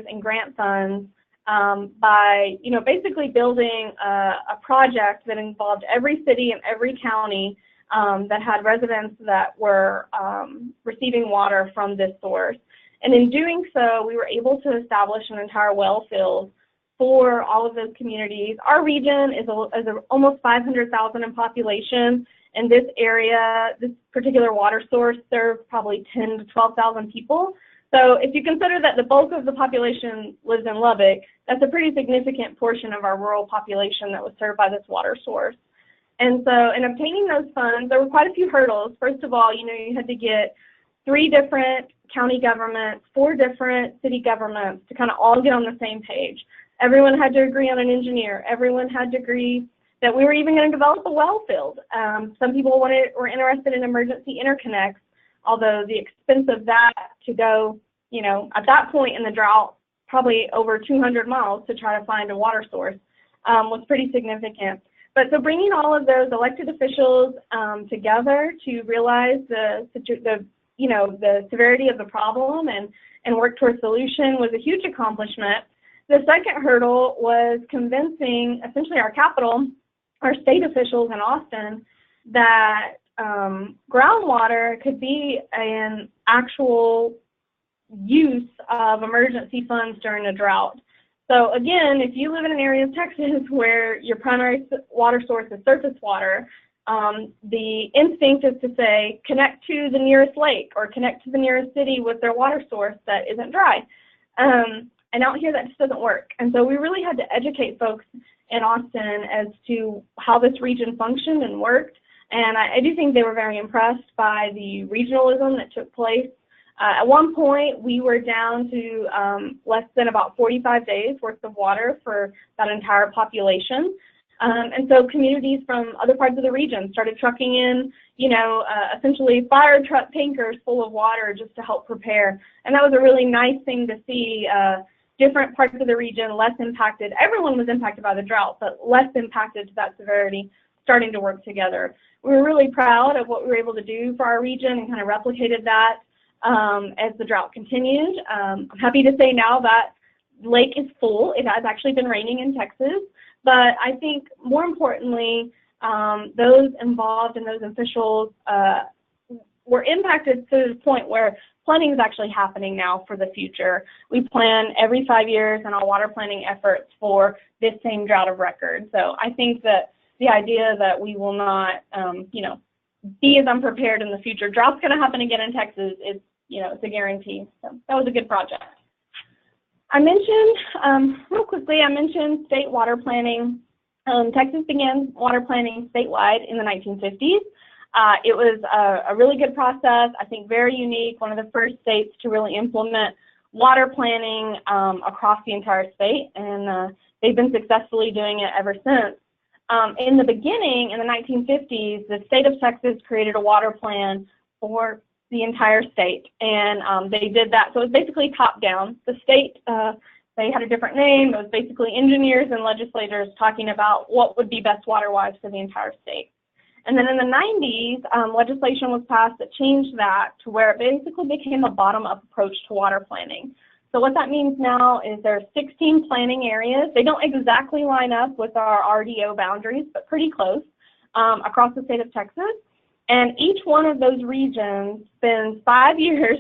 in grant funds by, basically building a project that involved every city and every county that had residents that were receiving water from this source. And in doing so, we were able to establish an entire well field for all of those communities. Our region is almost 500,000 in population, and this area, this particular water source, serves probably 10 to 12,000 people. So if you consider that the bulk of the population lives in Lubbock, that's a pretty significant portion of our rural population that was served by this water source. And so in obtaining those funds, there were quite a few hurdles. First of all, you had to get 3 different county governments, 4 different city governments to kind of all get on the same page. Everyone had to agree on an engineer. Everyone had to agree that we were even going to develop a well field. Some people were interested in emergency interconnects, although the expense of that to go, at that point in the drought, probably over 200 miles to try to find a water source was pretty significant. But so bringing all of those elected officials together to realize the severity of the problem and work towards solution was a huge accomplishment. The second hurdle was convincing essentially our capital, our state officials in Austin, that groundwater could be an actual use of emergency funds during a drought. So again, if you live in an area of Texas where your primary water source is surface water, the instinct is to say, connect to the nearest lake or connect to the nearest city with their water source that isn't dry. And out here, that just doesn't work. And so we really had to educate folks in Austin as to how this region functioned and worked. And I do think they were very impressed by the regionalism that took place. At one point, we were down to less than about 45 days worth of water for that entire population. And so communities from other parts of the region started trucking in, essentially fire truck tankers full of water just to help prepare. And that was a really nice thing to see. Different parts of the region less impacted. Everyone was impacted by the drought, but less impacted to that severity, starting to work together. We were really proud of what we were able to do for our region and kind of replicated that as the drought continued. I'm happy to say now that lake is full. It has actually been raining in Texas, but I think more importantly, those involved and those officials were impacted to the point where planning is actually happening now for the future. We plan every 5 years in our water planning efforts for this same drought of record. So I think that the idea that we will not, be as unprepared in the future. Drought's going to happen again in Texas. It's a guarantee. So that was a good project. I mentioned, real quickly, state water planning. Texas began water planning statewide in the 1950s. It was a really good process, I think very unique, one of the first states to really implement water planning across the entire state, and they've been successfully doing it ever since. In the beginning, in the 1950s, the state of Texas created a water plan for the entire state, and they did that. So it was basically top-down. The state, they had a different name. It was basically engineers and legislators talking about what would be best water-wise for the entire state. And then in the 90s, legislation was passed that changed that to where it basically became a bottom-up approach to water planning. So what that means now is there are 16 planning areas. They don't exactly line up with our RDO boundaries, but pretty close across the state of Texas. And each one of those regions spends 5 years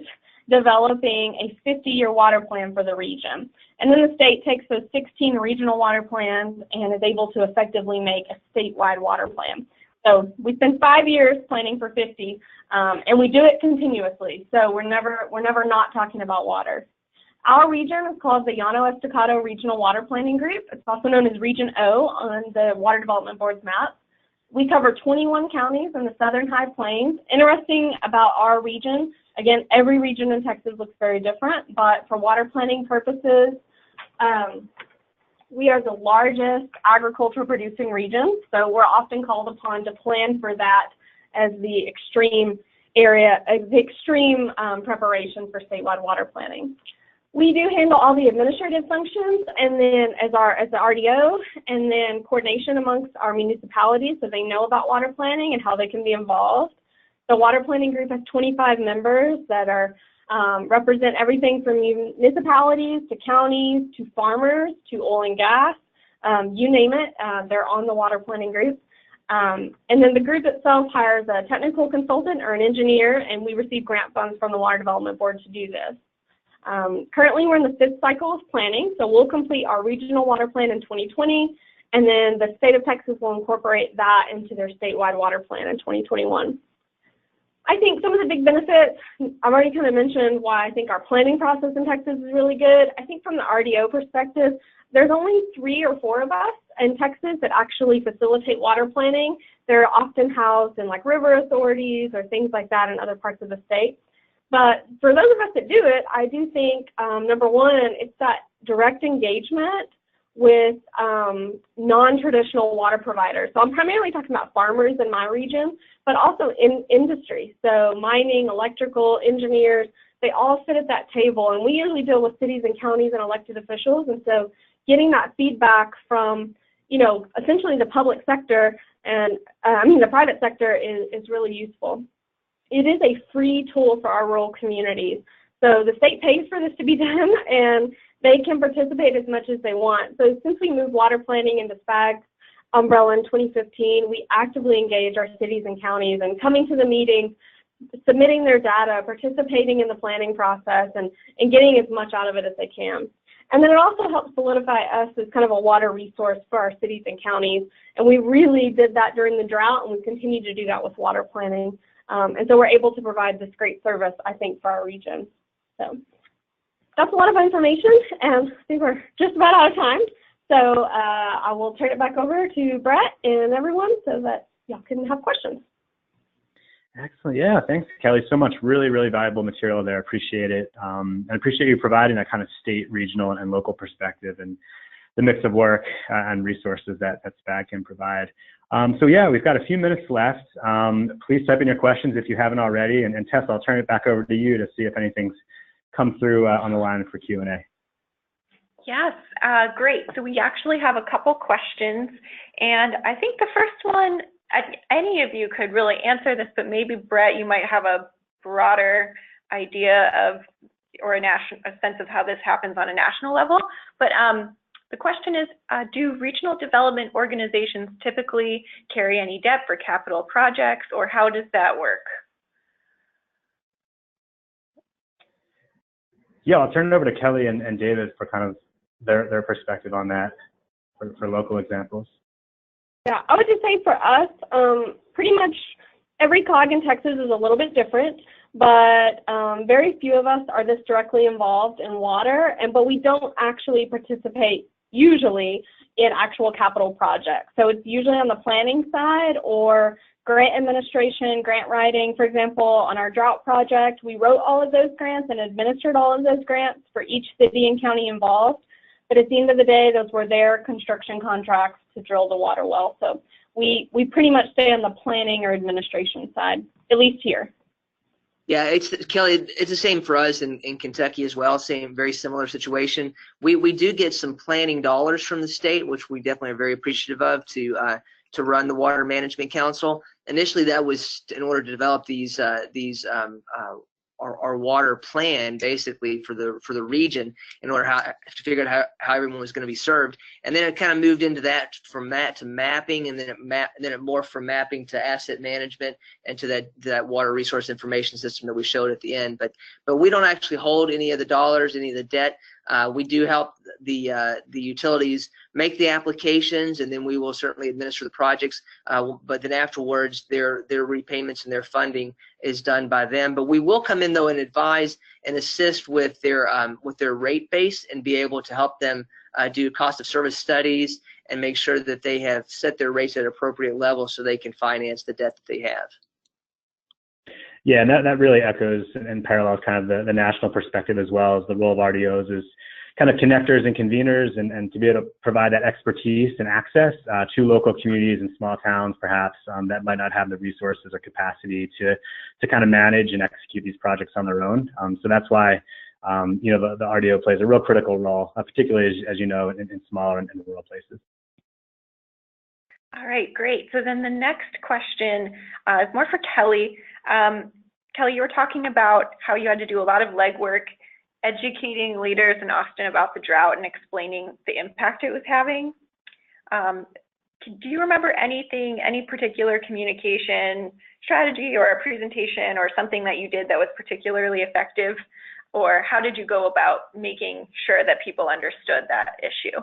developing a 50-year water plan for the region. And then the state takes those 16 regional water plans and is able to effectively make a statewide water plan. So we spend 5 years planning for 50, and we do it continuously. So we're never not talking about water. Our region is called the Llano Estacado Regional Water Planning Group. It's also known as Region O on the Water Development Board's map. We cover 21 counties in the Southern High Plains. Interesting about our region, again, every region in Texas looks very different, but for water planning purposes, we are the largest agricultural producing region, so we're often called upon to plan for that as the extreme preparation for statewide water planning. We do handle all the administrative functions, and then as the RDO, and then coordination amongst our municipalities so they know about water planning and how they can be involved. The water planning group has 25 members that are represent everything from municipalities to counties to farmers to oil and gas, you name it, they're on the water planning group. And then the group itself hires a technical consultant or an engineer, and we receive grant funds from the Water Development Board to do this. Currently, we're in the 5th cycle of planning, so we'll complete our regional water plan in 2020, and then the state of Texas will incorporate that into their statewide water plan in 2021. I think some of the big benefits, I've already kind of mentioned why I think our planning process in Texas is really good. I think from the RDO perspective, there's only 3 or 4 of us in Texas that actually facilitate water planning. They're often housed in like river authorities or things like that in other parts of the state. But for those of us that do it, I do think, number one, it's that direct engagement with non-traditional water providers. So I'm primarily talking about farmers in my region, but also in industry. So mining, electrical, engineers, they all sit at that table. And we usually deal with cities and counties and elected officials. And so getting that feedback from, you know, essentially the public sector and, the private sector is really useful. It is a free tool for our rural communities. So the state pays for this to be done, and they can participate as much as they want. So since we moved water planning into SPAG's umbrella in 2015, we actively engage our cities and counties and coming to the meetings, submitting their data, participating in the planning process, and getting as much out of it as they can. And then it also helps solidify us as kind of a water resource for our cities and counties. And we really did that during the drought, and we continue to do that with water planning. And so we're able to provide this great service, I think, for our region. So that's a lot of information, and I think we're just about out of time. So I will turn it back over to Brett and everyone so that y'all can have questions. Excellent. Yeah, thanks, Kelly, so much. Really, really valuable material there. Appreciate it. And I appreciate you providing that kind of state, regional, and local perspective and the mix of work and resources that SPAG can provide. So yeah, we've got a few minutes left. Please type in your questions if you haven't already. And Tess, I'll turn it back over to you to see if anything's come through on the line for Q&A. Yes, great. So we actually have a couple questions. And I think the first one, any of you could really answer this, but maybe Brett, you might have a broader idea of, or a sense of how this happens on a national level. But the question is, do regional development organizations typically carry any debt for capital projects, or how does that work? Yeah, I'll turn it over to Kelly and David for kind of their perspective on that for local examples. Yeah, I would just say for us, pretty much every cog in Texas is a little bit different, but very few of us are this directly involved in water, but we don't actually participate usually in actual capital projects. So it's usually on the planning side or grant administration, grant writing. For example, on our Drought project, we wrote all of those grants and administered all of those grants for each city and county involved. But at the end of the day, those were their construction contracts to drill the water well. So we pretty much stay on the planning or administration side, at least here. Yeah, Kelly, it's the same for us in Kentucky as well. Same, very similar situation. We do get some planning dollars from the state, which we definitely are very appreciative of to run the Water Management Council. Initially, that was in order to develop our water plan basically for the region in order to figure out how everyone was going to be served. And then it kind of moved into that, from that to mapping, and then it morphed from mapping to asset management and to that water resource information system that we showed at the end. But we don't actually hold any of the dollars, any of the debt. We do help the utilities make the applications, and then we will certainly administer the projects. But then afterwards, their repayments and their funding is done by them. But we will come in though and advise and assist with their rate base and be able to help them do cost of service studies and make sure that they have set their rates at appropriate levels so they can finance the debt that they have. Yeah, and that really echoes and parallels kind of the national perspective as well, as the role of RDOs is kind of connectors and conveners, and to be able to provide that expertise and access to local communities and small towns perhaps that might not have the resources or capacity to kind of manage and execute these projects on their own. So that's why the RDO plays a real critical role, particularly as you know, in smaller and rural places. All right, great. So then the next question is more for Kelly. Kelly, you were talking about how you had to do a lot of legwork educating leaders in Austin about the drought and explaining the impact it was having. Do you remember anything, any particular communication strategy or a presentation or something that you did that was particularly effective? Or how did you go about making sure that people understood that issue?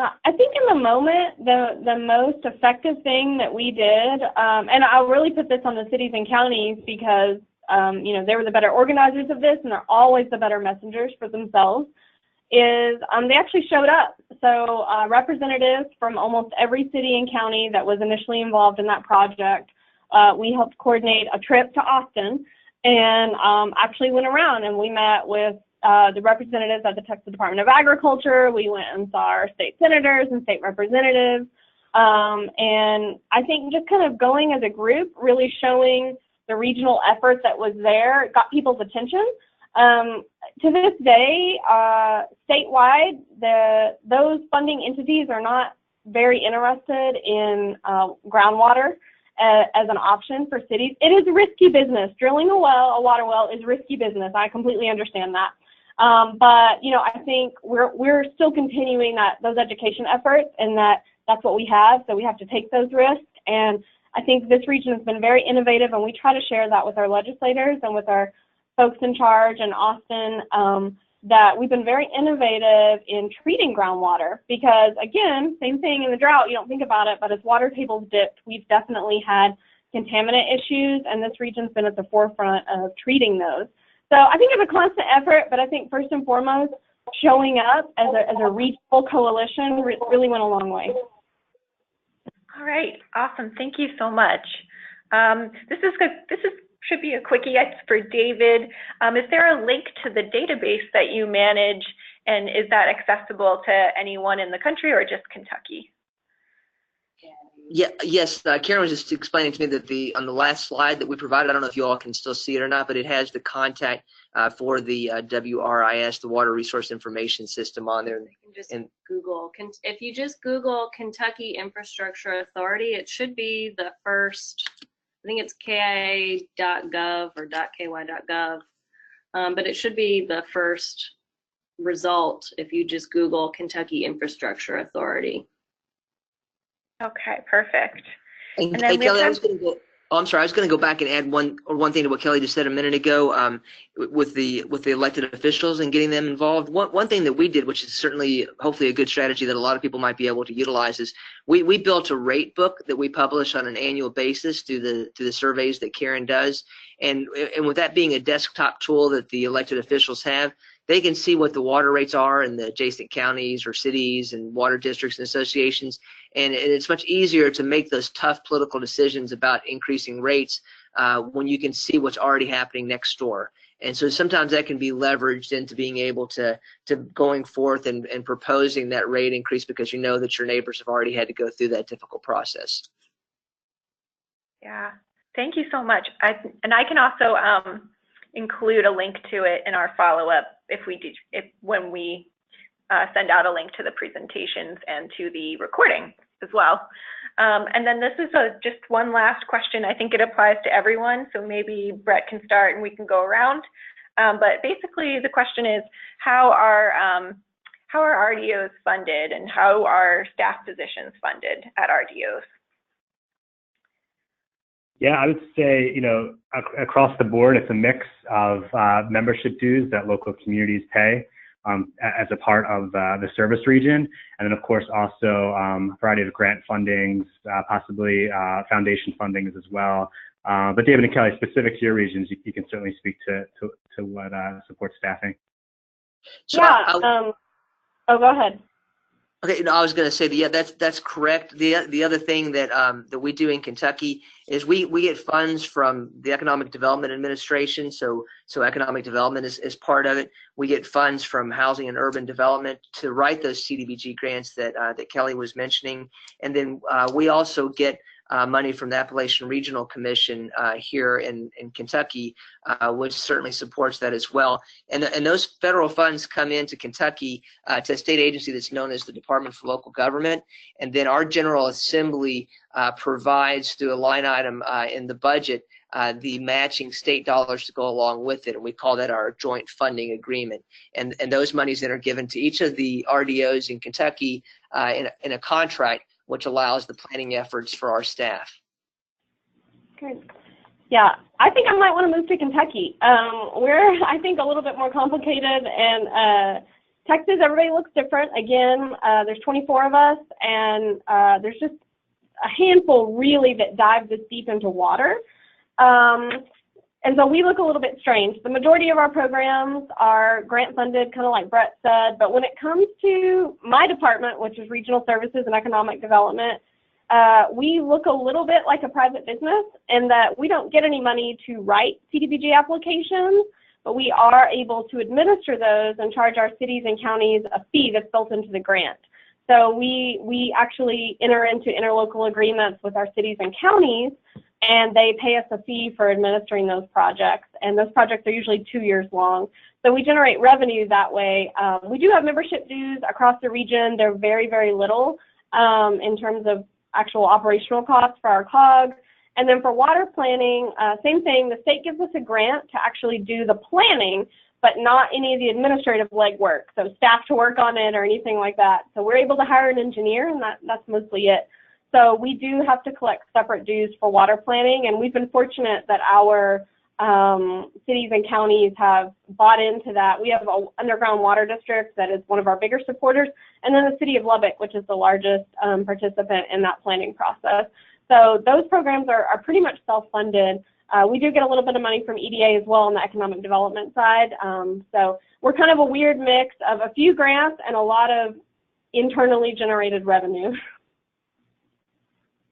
I think in the moment, the most effective thing that we did, and I'll really put this on the cities and counties because, they were the better organizers of this and they're always the better messengers for themselves, is they actually showed up. So representatives from almost every city and county that was initially involved in that project, we helped coordinate a trip to Austin and actually went around and we met with the representatives at the Texas Department of Agriculture. We went and saw our state senators and state representatives. And I think just kind of going as a group, really showing the regional effort that was there, got people's attention. To this day, statewide, those funding entities are not very interested in groundwater as an option for cities. It is risky business. Drilling a water well is risky business. I completely understand that. But I think we're still continuing those education efforts, and that's what we have. So we have to take those risks. And I think this region has been very innovative, and we try to share that with our legislators and with our folks in charge in Austin, that we've been very innovative in treating groundwater because, again, same thing in the drought. You don't think about it, but as water tables dipped, we've definitely had contaminant issues, and this region's been at the forefront of treating those. So I think it's a constant effort, but I think first and foremost, showing up as a regional coalition really went a long way. All right, awesome. Thank you so much. This should be a quickie for David. Is there a link to the database that you manage, and is that accessible to anyone in the country or just Kentucky? Yeah, yes, Karyn was just explaining to me that on the last slide that we provided, I don't know if you all can still see it or not, but it has the contact for the WRIS, the Water Resource Information System, on there. You can just Google. If you just Google Kentucky Infrastructure Authority, it should be the first. I think it's kia.gov or .ky.gov, but it should be the first result if you just Google Kentucky Infrastructure Authority. Okay, perfect. And then hey, Kelly, I was going to go. Oh, I'm sorry. I was going to go back and add one thing to what Kelly just said a minute ago. With the elected officials and getting them involved. One thing that we did, which is certainly hopefully a good strategy that a lot of people might be able to utilize, is we built a rate book that we publish on an annual basis through the surveys that Karyn does, and with that being a desktop tool that the elected officials have, they can see what the water rates are in the adjacent counties or cities and water districts and associations. And it's much easier to make those tough political decisions about increasing rates when you can see what's already happening next door. And so sometimes that can be leveraged into being able to going forth and proposing that rate increase because you know that your neighbors have already had to go through that difficult process. Yeah, thank you so much. I can also include a link to it in our follow-up when we send out a link to the presentations and to the recording as well. And then this is just one last question. I think it applies to everyone, so maybe Brett can start and we can go around. But basically the question is, how are RDOs funded and how are staff positions funded at RDOs? Yeah, I would say, across the board, it's a mix of membership dues that local communities pay, as a part of the service region. And then, of course, also a variety of grant fundings, possibly foundation fundings as well. But David and Kelly, specific to your regions, you can certainly speak to what supports staffing. So Yeah. Oh, go ahead. Okay, no, I was going to say that, yeah, that's correct. The other thing that that we do in Kentucky is we get funds from the Economic Development Administration. So economic development is part of it. We get funds from Housing and Urban Development to write those CDBG grants that that Kelly was mentioning, and then we also get money from the Appalachian Regional Commission here in Kentucky, which certainly supports that as well. And those federal funds come into Kentucky to a state agency that's known as the Department for Local Government. And then our General Assembly provides through a line item in the budget the matching state dollars to go along with it. And we call that our joint funding agreement. And those monies then are given to each of the RDOs in Kentucky in a contract, which allows the planning efforts for our staff. Good. Yeah, I think I might want to move to Kentucky. We're, I think, a little bit more complicated, and Texas, everybody looks different. Again, there's 24 of us, and there's just a handful really that dive this deep into water. And so we look a little bit strange. The majority of our programs are grant funded, kind of like Brett said, but when it comes to my department, which is Regional Services and Economic Development, we look a little bit like a private business in that we don't get any money to write CDBG applications, but we are able to administer those and charge our cities and counties a fee that's built into the grant. So we actually enter into interlocal agreements with our cities and counties, and they pay us a fee for administering those projects. And those projects are usually 2 years long. So we generate revenue that way. We do have membership dues across the region. They're very, very little in terms of actual operational costs for our COGS. And then for water planning, same thing. The state gives us a grant to actually do the planning, but not any of the administrative legwork, so staff to work on it or anything like that. So we're able to hire an engineer, and that's mostly it. So we do have to collect separate dues for water planning, and we've been fortunate that our cities and counties have bought into that. We have an underground water district that is one of our bigger supporters, and then the city of Lubbock, which is the largest participant in that planning process. So those programs are pretty much self-funded. We do get a little bit of money from EDA as well on the economic development side. So we're kind of a weird mix of a few grants and a lot of internally generated revenue.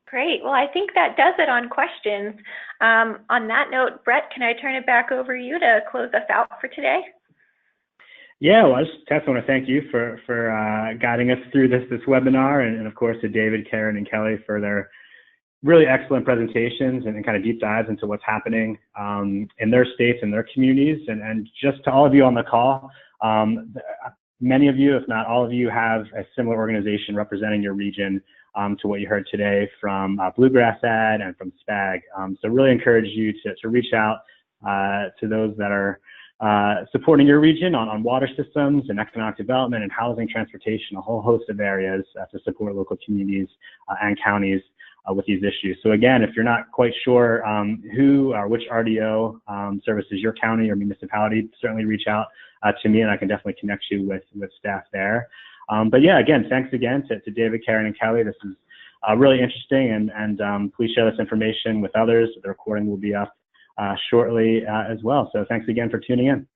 Great. Well, I think that does it on questions. On that note, Brett, can I turn it back over to you to close us out for today? Yeah, well, I just want to thank you for guiding us through this webinar, and of course to David, Karyn, and Kelly for their really excellent presentations and kind of deep dives into what's happening in their states and their communities. And just to all of you on the call, many of you, if not all of you, have a similar organization representing your region to what you heard today from Bluegrass Ad and from SPAG. So really encourage you to reach out to those that are supporting your region on water systems and economic development and housing, transportation, a whole host of areas to support local communities and counties with these issues. So again, if you're not quite sure who or which RDO services your county or municipality, certainly reach out to me, and I can definitely connect you with staff there. But yeah, again, thanks again to David, Karyn, and Kelly. This is really interesting, and please share this information with others. The recording will be up shortly as well. So thanks again for tuning in.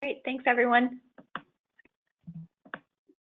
Great. Thanks, everyone.